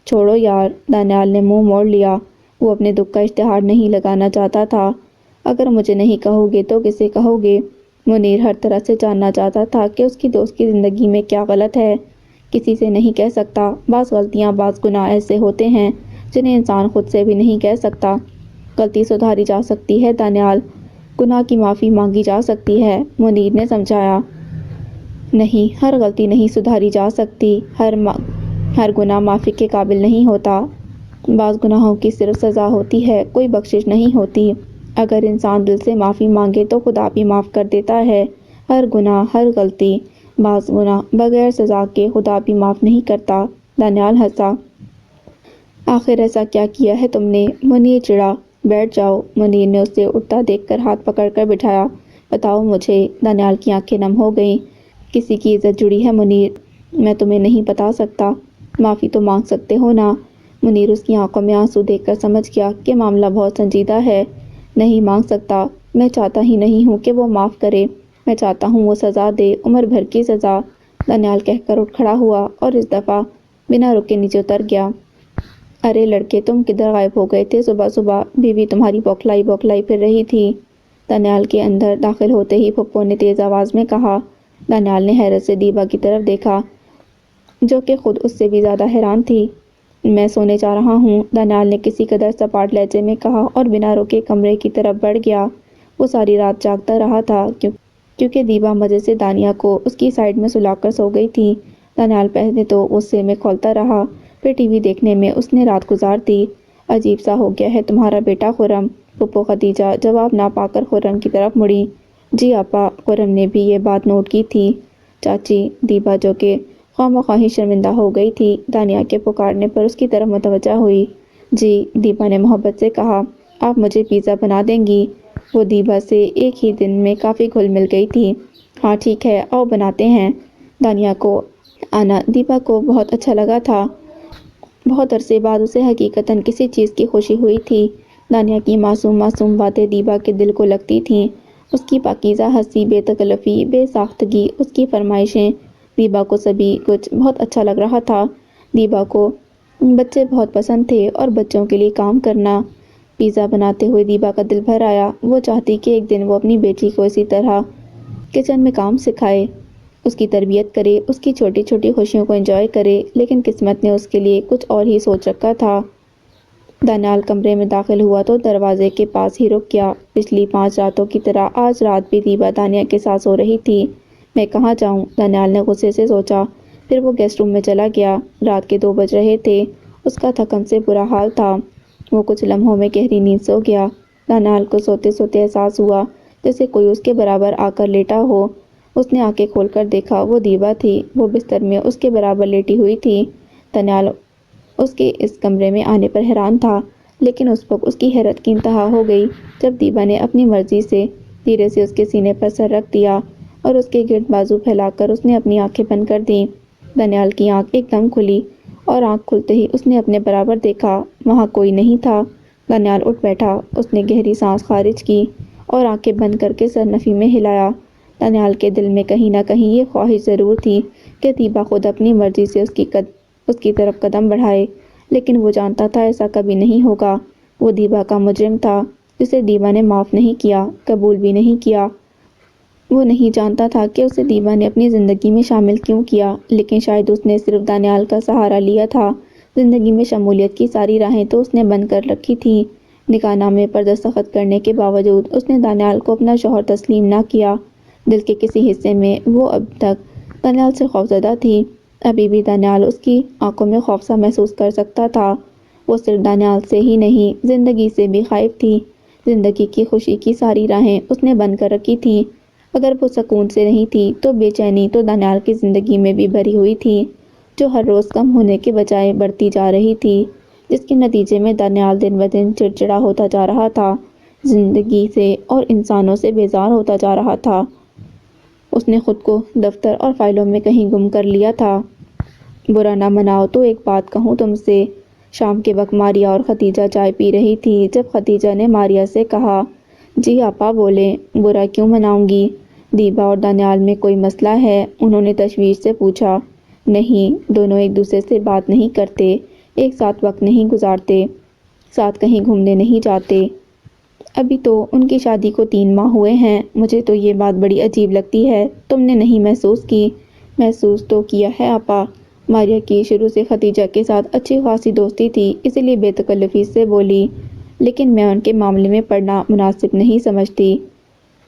چھوڑو یار، دانیال نے منہ موڑ لیا۔ وہ اپنے دکھ کا اشتہار نہیں لگانا چاہتا تھا۔ اگر مجھے نہیں کہو گے تو کسے کہو گے؟ منیر ہر طرح سے جاننا چاہتا تھا کہ اس کی دوست کی زندگی میں کیا غلط ہے۔ کسی سے نہیں کہہ سکتا۔ بعض غلطیاں، بعض گناہ ایسے ہوتے ہیں جنہیں انسان خود سے بھی نہیں کہہ سکتا۔ غلطی سدھاری جا سکتی ہے دانیال، گناہ کی معافی مانگی جا سکتی ہے، منیر نے سمجھایا۔ نہیں، ہر غلطی نہیں سدھاری جا سکتی، ہر گناہ معافی کے قابل نہیں ہوتا۔ بعض گناہوں کی صرف سزا ہوتی ہے، کوئی بخشش نہیں ہوتی۔ اگر انسان دل سے معافی مانگے تو خدا بھی معاف کر دیتا ہے۔ ہر گناہ، ہر غلطی، بعض گناہ بغیر سزا کے خدا بھی معاف نہیں کرتا۔ دانیال ہنسا۔ آخر ایسا کیا کیا ہے تم نے؟ منیر چڑھا۔ بیٹھ جاؤ، منیر نے اسے اٹھتا دیکھ کر ہاتھ پکڑ کر بٹھایا۔ بتاؤ مجھے۔ دانیال کی آنکھیں نم ہو گئیں۔ کسی کی عزت جڑی ہے منیر، میں تمہیں نہیں بتا سکتا۔ معافی تو مانگ سکتے ہو نا؟ منیر اس کی آنکھوں میں آنسو دیکھ کر سمجھ گیا کہ معاملہ بہت سنجیدہ ہے۔ نہیں مانگ سکتا، میں چاہتا ہی نہیں ہوں کہ وہ معاف کرے، میں چاہتا ہوں وہ سزا دے، عمر بھر کی سزا، دانیال کہہ کر اٹھ کھڑا ہوا اور اس دفعہ بنا رکے نیچے اتر گیا۔ ارے لڑکے، تم کدھر غائب ہو گئے تھے صبح صبح؟ بیوی تمہاری بوکھلائی بوکھلائی پھر رہی تھی، دانیال کے اندر داخل ہوتے ہی پھپھو نے تیز آواز میں کہا۔ دانیال نے حیرت سے دیبا کی طرف دیکھا جو کہ خود اس سے بھی زیادہ حیران تھی۔ میں سونے جا رہا ہوں، دانیال نے کسی قدر سپاٹ لہجے میں کہا اور بنا رکے کمرے کی طرف بڑھ گیا۔ وہ ساری رات جاگتا رہا تھا کیونکہ دیبا مزے سے دانیہ کو اس کی سائیڈ میں سلا کر سو گئی تھی۔ دانیال پہلے تو غصے میں کھولتا رہا، پھر ٹی وی دیکھنے میں اس نے رات گزار دی۔ عجیب سا ہو گیا ہے تمہارا بیٹا خرم، پھپھو خدیجہ جواب نہ پا کر خرم کی طرف مڑی۔ جی آپا، خرم نے بھی یہ بات نوٹ کی تھی۔ چاچی، دیبا جو کہ خواہ شرمندہ ہو گئی تھی دانیہ کے پکارنے پر اس کی طرف متوجہ ہوئی۔ جی، دیبا نے محبت سے کہا۔ آپ مجھے پیزا بنا دیں گی؟ وہ دیبا سے ایک ہی دن میں کافی گھل مل گئی تھی۔ ہاں ٹھیک ہے، آؤ بناتے ہیں۔ دانیہ کو آنا دیبا کو بہت اچھا لگا تھا۔ بہت عرصے بعد اسے حقیقتاً کسی چیز کی خوشی ہوئی تھی۔ دانیہ کی معصوم معصوم باتیں دیبا کے دل کو لگتی تھیں۔ اس کی پاکیزہ ہنسی، بے تکلفی، بے ساختگی، اس کی فرمائشیں، دیبا کو سبھی کچھ بہت اچھا لگ رہا تھا۔ دیبا کو بچے بہت پسند تھے اور بچوں کے لیے کام کرنا۔ پیزا بناتے ہوئے دیبا کا دل بھر آیا۔ وہ چاہتی کہ ایک دن وہ اپنی بیٹی کو اسی طرح کچن میں کام سکھائے، اس کی تربیت کرے، اس کی چھوٹی چھوٹی خوشیوں کو انجوائے کرے، لیکن قسمت نے اس کے لیے کچھ اور ہی سوچ رکھا تھا۔ دانیال کمرے میں داخل ہوا تو دروازے کے پاس ہی رک گیا۔ پچھلی 5 راتوں کی طرح آج رات بھی دیبا دانیہ کے ساتھ سو رہی تھی۔ میں کہاں جاؤں؟ دانیال نے غصے سے سوچا۔ پھر وہ گیسٹ روم میں چلا گیا۔ رات کے 2 بج رہے تھے۔ اس کا تھکن سے برا حال تھا۔ وہ کچھ لمحوں میں گہری نیند سو گیا۔ دانیال کو سوتے سوتے احساس ہوا جیسے کوئی اس کے برابر آ کر لیٹا ہو۔ اس نے آنکھیں کھول کر دیکھا، وہ دیبا تھی۔ وہ بستر میں اس کے برابر لیٹی ہوئی تھی۔ دانیال اس کے اس کمرے میں آنے پر حیران تھا، لیکن اس وقت اس کی حیرت کی انتہا ہو گئی جب دیبا نے اپنی مرضی سے دھیرے سے اس کے سینے پر سر رکھ دیا اور اس کے گرد بازو پھیلا کر اس نے اپنی آنکھیں بند کر دیں۔ دانیال کی آنکھ ایک دم کھلی اور آنکھ کھلتے ہی اس نے اپنے برابر دیکھا، وہاں کوئی نہیں تھا۔ دانیال اٹھ بیٹھا، اس نے گہری سانس خارج کی اور آنکھیں بند کر کے سر نفی میں ہلایا۔ دانیال کے دل میں کہیں نہ کہیں یہ خواہش ضرور تھی کہ دیبا خود اپنی مرضی سے اس کی طرف قدم بڑھائے، لیکن وہ جانتا تھا ایسا کبھی نہیں ہوگا۔ وہ دیبا کا مجرم تھا جسے دیبا نے معاف نہیں کیا، قبول بھی نہیں کیا۔ وہ نہیں جانتا تھا کہ اسے دیبا نے اپنی زندگی میں شامل کیوں کیا، لیکن شاید اس نے صرف دانیال کا سہارا لیا تھا۔ زندگی میں شمولیت کی ساری راہیں تو اس نے بند کر رکھی تھیں۔ نکاح نامے پر دستخط کرنے کے باوجود اس نے دانیال کو اپنا شوہر تسلیم نہ کیا۔ دل کے کسی حصے میں وہ اب تک دانیال سے خوفزدہ تھی۔ ابھی بھی دانیال اس کی آنکھوں میں خوف سا محسوس کر سکتا تھا۔ وہ صرف دانیال سے ہی نہیں، زندگی سے بھی خائف تھی۔ زندگی کی خوشی کی ساری راہیں اس نے بند کر رکھی تھیں۔ اگر وہ سکون سے نہیں تھی تو بے چینی تو دانیال کی زندگی میں بھی بھری ہوئی تھی، جو ہر روز کم ہونے کے بجائے بڑھتی جا رہی تھی، جس کے نتیجے میں دانیال دن بدن چڑچڑا ہوتا جا رہا تھا، زندگی سے اور انسانوں سے بیزار ہوتا جا رہا تھا۔ اس نے خود کو دفتر اور فائلوں میں کہیں گم کر لیا تھا۔ برا نہ مناؤ تو ایک بات کہوں تم سے۔ شام کے وقت ماریا اور ختیجہ چائے پی رہی تھی جب ختیجہ نے ماریا سے کہا، جی آپا بولیں۔ برا کیوں مناؤں گی؟ دیبا اور دانیال میں کوئی مسئلہ ہے؟ انہوں نے تشویش سے پوچھا۔ نہیں، دونوں ایک دوسرے سے بات نہیں کرتے، ایک ساتھ وقت نہیں گزارتے، ساتھ کہیں گھومنے نہیں جاتے۔ ابھی تو ان کی شادی کو 3 ماہ ہوئے ہیں۔ مجھے تو یہ بات بڑی عجیب لگتی ہے، تم نے نہیں محسوس کی؟ محسوس تو کیا ہے آپا۔ ماریا کی شروع سے ختیجہ کے ساتھ اچھی خاصی دوستی تھی، اس لیے بے تکلفی سے بولی، لیکن میں ان کے معاملے میں پڑنا مناسب نہیں سمجھتی۔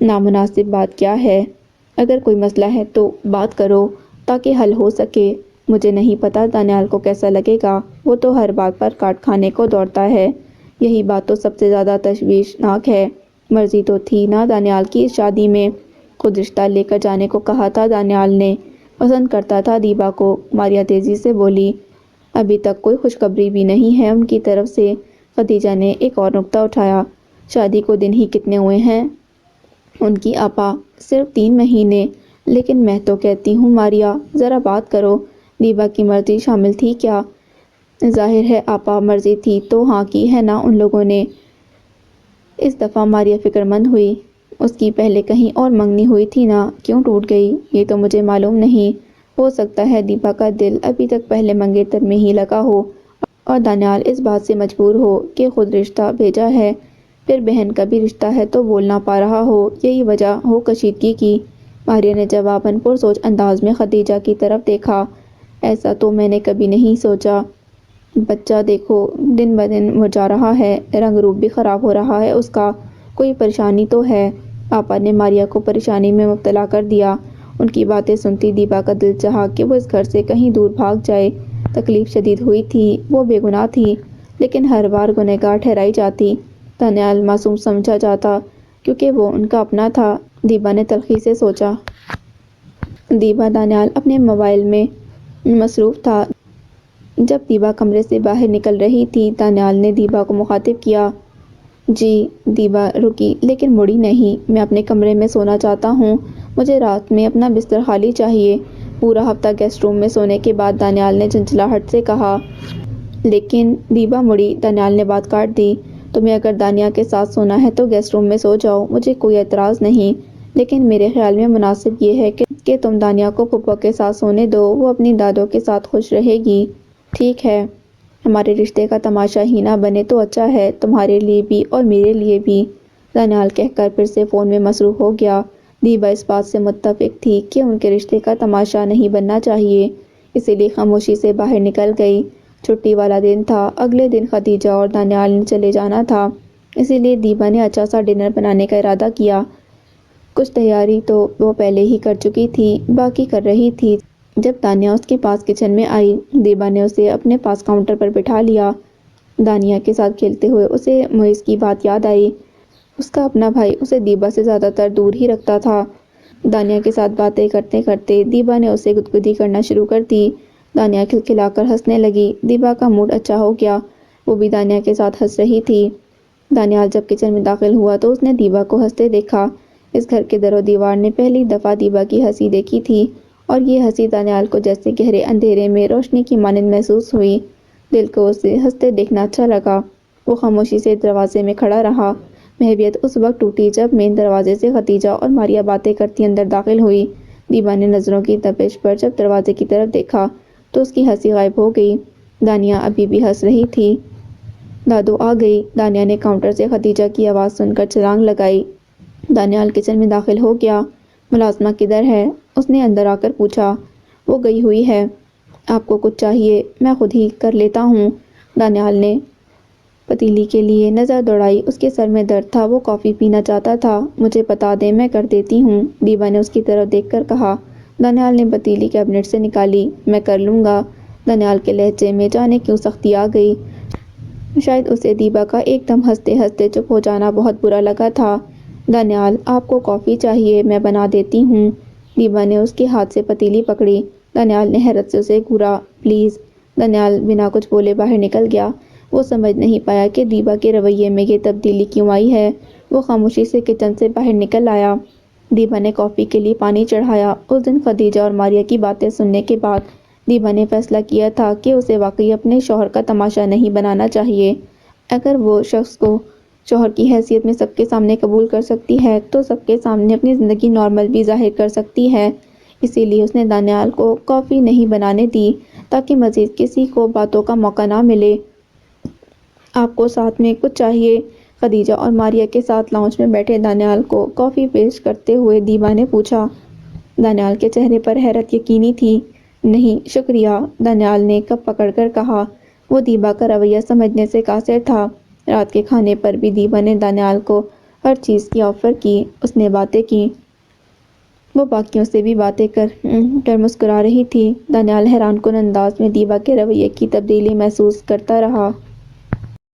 نامناسب بات کیا ہے؟ اگر کوئی مسئلہ ہے تو بات کرو تاکہ حل ہو سکے۔ مجھے نہیں پتا دانیال کو کیسا لگے گا، وہ تو ہر بات پر کاٹ کھانے کو دوڑتا ہے۔ یہی بات تو سب سے زیادہ تشویشناک ہے۔ مرضی تو تھی نا دانیال کی اس شادی میں، خود رشتہ لے کر جانے کو کہا تھا دانیال نے، پسند کرتا تھا دیبا کو۔ ماریا تیزی سے بولی، ابھی تک کوئی خوشخبری بھی نہیں ہے ان کی طرف سے۔ ختیجہ نے ایک اور نکتہ اٹھایا، شادی کو دن ہی کتنے ہوئے ہیں ان کی آپا؟ صرف 3 مہینے۔ لیکن میں تو کہتی ہوں ماریا، ذرا بات کرو، دیبا کی مرضی شامل تھی کیا؟ ظاہر ہے آپا، مرضی تھی تو ہاں کی ہے نا ان لوگوں نے۔ اس دفعہ ماریا فکر مند ہوئی، اس کی پہلے کہیں اور منگنی ہوئی تھی نا، کیوں ٹوٹ گئی؟ یہ تو مجھے معلوم نہیں۔ ہو سکتا ہے دیبا کا دل ابھی تک پہلے منگیتر میں ہی لگا ہو اور دانیال اس بات سے مجبور ہو کہ خود رشتہ بھیجا ہے، پھر بہن کا بھی رشتہ ہے تو بول نہ پا رہا ہو، یہی وجہ ہو کشیدگی کی۔ ماریا نے جواباً پرسوچ انداز میں ختیجہ کی طرف دیکھا، ایسا تو میں نے کبھی نہیں سوچا۔ بچہ دیکھو دن بدن مرجھا رہا ہے، رنگ روپ بھی خراب ہو رہا ہے اس کا، کوئی پریشانی تو ہے؟ آپا نے ماریا کو پریشانی میں مبتلا کر دیا۔ ان کی باتیں سنتی دیبا کا دل چاہا کہ وہ اس گھر سے کہیں دور بھاگ جائے۔ تکلیف شدید ہوئی تھی، وہ بے گناہ تھی، لیکن ہر بار گنہگار ٹھہرائی جاتی، دانیال معصوم سمجھا جاتا کیونکہ وہ ان کا اپنا تھا۔ دیبا نے تلخی سے سوچا۔ دیبا دانیال اپنے موبائل میں مصروف تھا۔ جب دیبا کمرے سے باہر نکل رہی تھی، دانیال نے دیبا کو مخاطب کیا، جی۔ دیبا رکی لیکن مڑی نہیں، میں اپنے کمرے میں سونا چاہتا ہوں، مجھے رات میں اپنا بستر خالی چاہیے۔ پورا ہفتہ گیسٹ روم میں سونے کے بعد دانیال نے جھنجھلاہٹ سے کہا۔ لیکن دیبا مڑی، دانیال نے بات کاٹ دی، تمہیں اگر دانیہ کے ساتھ سونا ہے تو گیسٹ روم میں سو جاؤ، مجھے کوئی اعتراض نہیں، لیکن میرے خیال میں مناسب یہ ہے کہ تم دانیہ کو پھپھا کے ساتھ سونے دو، وہ اپنی دادوں کے ساتھ خوش رہے گی۔ ٹھیک ہے، ہمارے رشتے کا تماشا ہی نہ بنے تو اچھا ہے، تمہارے لیے بھی اور میرے لیے بھی، دانیال کہہ کر پھر سے فون میں مصروف ہو گیا۔ دیبا اس بات سے متفق تھی کہ ان کے رشتے کا تماشا نہیں بننا چاہیے، اسی لیے خاموشی سے باہر نکل گئی۔ چھٹی والا دن تھا۔ اگلے دن خدیجہ اور دانیال نے چلے جانا تھا، اسی لیے دیبا نے اچھا سا ڈنر بنانے کا ارادہ کیا۔ کچھ تیاری تو وہ پہلے ہی کر چکی تھی، باقی کر رہی تھی۔ جب دانیہ اس کے پاس کچن میں آئی، دیبا نے اسے اپنے پاس کاؤنٹر پر بٹھا لیا۔ دانیہ کے ساتھ کھیلتے ہوئے اسے معیز کی بات یاد آئی۔ اس کا اپنا بھائی اسے دیبا سے زیادہ تر دور ہی رکھتا تھا۔ دانیہ کے ساتھ باتیں کرتے کرتے دیبا نے اسے گدگدی کرنا شروع کر دی۔ دانیہ کھلکھلا کر ہنسنے لگی۔ دیبا کا موڈ اچھا ہو گیا، وہ بھی دانیہ کے ساتھ ہنس رہی تھی۔ دانیال جب کچن میں داخل ہوا تو اس نے دیبا کو ہنستے دیکھا۔ اس گھر کے در و دیوار نے پہلی دفعہ دیبا کی ہنسی دیکھی تھی، اور یہ ہنسی دانیال کو جیسے گہرے اندھیرے میں روشنی کی مانند محسوس ہوئی۔ دل کو اسے ہنستے دیکھنا اچھا لگا۔ وہ خاموشی سے دروازے میں کھڑا رہا۔ محویت اس وقت ٹوٹی جب مین دروازے سے خدیجہ اور ماریہ باتیں کرتی اندر داخل ہوئی۔ دیبا نے نظروں کی تپش پر جب دروازے کی طرف دیکھا تو اس کی ہنسی غائب ہو گئی۔ دانیہ ابھی بھی ہنس رہی تھی۔ دادو آ گئی۔ دانیہ نے کاؤنٹر سے خدیجہ کی آواز سن کر چھلانگ لگائی۔ دانیال کچن میں داخل ہو گیا۔ ملازمہ کدھر ہے؟ اس نے اندر آ کر پوچھا۔ وہ گئی ہوئی ہے۔ آپ کو کچھ چاہیے؟ میں خود ہی کر لیتا ہوں۔ دانیال نے پتیلی کے لیے نظر دوڑائی۔ اس کے سر میں درد تھا، وہ کافی پینا چاہتا تھا۔ مجھے بتا دیں، میں کر دیتی ہوں، دیبا نے اس کی طرف دیکھ کر کہا۔ دانیال نے پتیلی کیبنٹ سے نکالی۔ میں کر لوں گا۔ دانیال کے لہجے میں جانے کیوں سختی آ گئی۔ شاید اسے دیبا کا ایک دم ہنستے ہنستے چپ ہو جانا بہت برا لگا تھا۔ دانیال، آپ کو کافی چاہیے؟ میں بنا دیتی ہوں۔ دیبا نے اس کے ہاتھ سے پتیلی پکڑی۔ دانیال نے حیرت سے اسے گھورا۔ پلیز۔ دانیال بنا کچھ بولے باہر نکل گیا۔ وہ سمجھ نہیں پایا کہ دیبا کے رویے میں یہ تبدیلی کیوں آئی ہے۔ وہ خاموشی سے کچن سے باہر نکل آیا۔ دیبا نے کافی کے لیے پانی چڑھایا۔ اس دن خدیجہ اور ماریہ کی باتیں سننے کے بعد دیبا نے فیصلہ کیا تھا کہ اسے واقعی اپنے شوہر کا تماشا نہیں بنانا چاہیے۔ اگر وہ شخص کو شوہر کی حیثیت میں سب کے سامنے قبول کر سکتی ہے تو سب کے سامنے اپنی زندگی نارمل بھی ظاہر کر سکتی ہے۔ اسی لیے اس نے دانیال کو کافی نہیں بنانے دی تاکہ مزید کسی کو باتوں کا موقع نہ ملے۔ آپ کو ساتھ میں کچھ چاہیے؟ خدیجہ اور ماریہ کے ساتھ لاؤنج میں بیٹھے دانیال کو کافی پیش کرتے ہوئے دیبا نے پوچھا۔ دانیال کے چہرے پر حیرت یقینی تھی۔ نہیں شکریہ، دانیال نے کپ پکڑ کر کہا۔ وہ دیبا کا رویہ سمجھنے سے قاصر تھا۔ رات کے کھانے پر بھی دیبا نے دانیال کو ہر چیز کی آفر کی۔ اس نے باتیں کی۔ وہ باقیوں سے بھی باتیں کر مسکرا رہی تھی۔ دانیال حیران کن انداز میں دیبا کے رویے کی تبدیلی محسوس کرتا رہا۔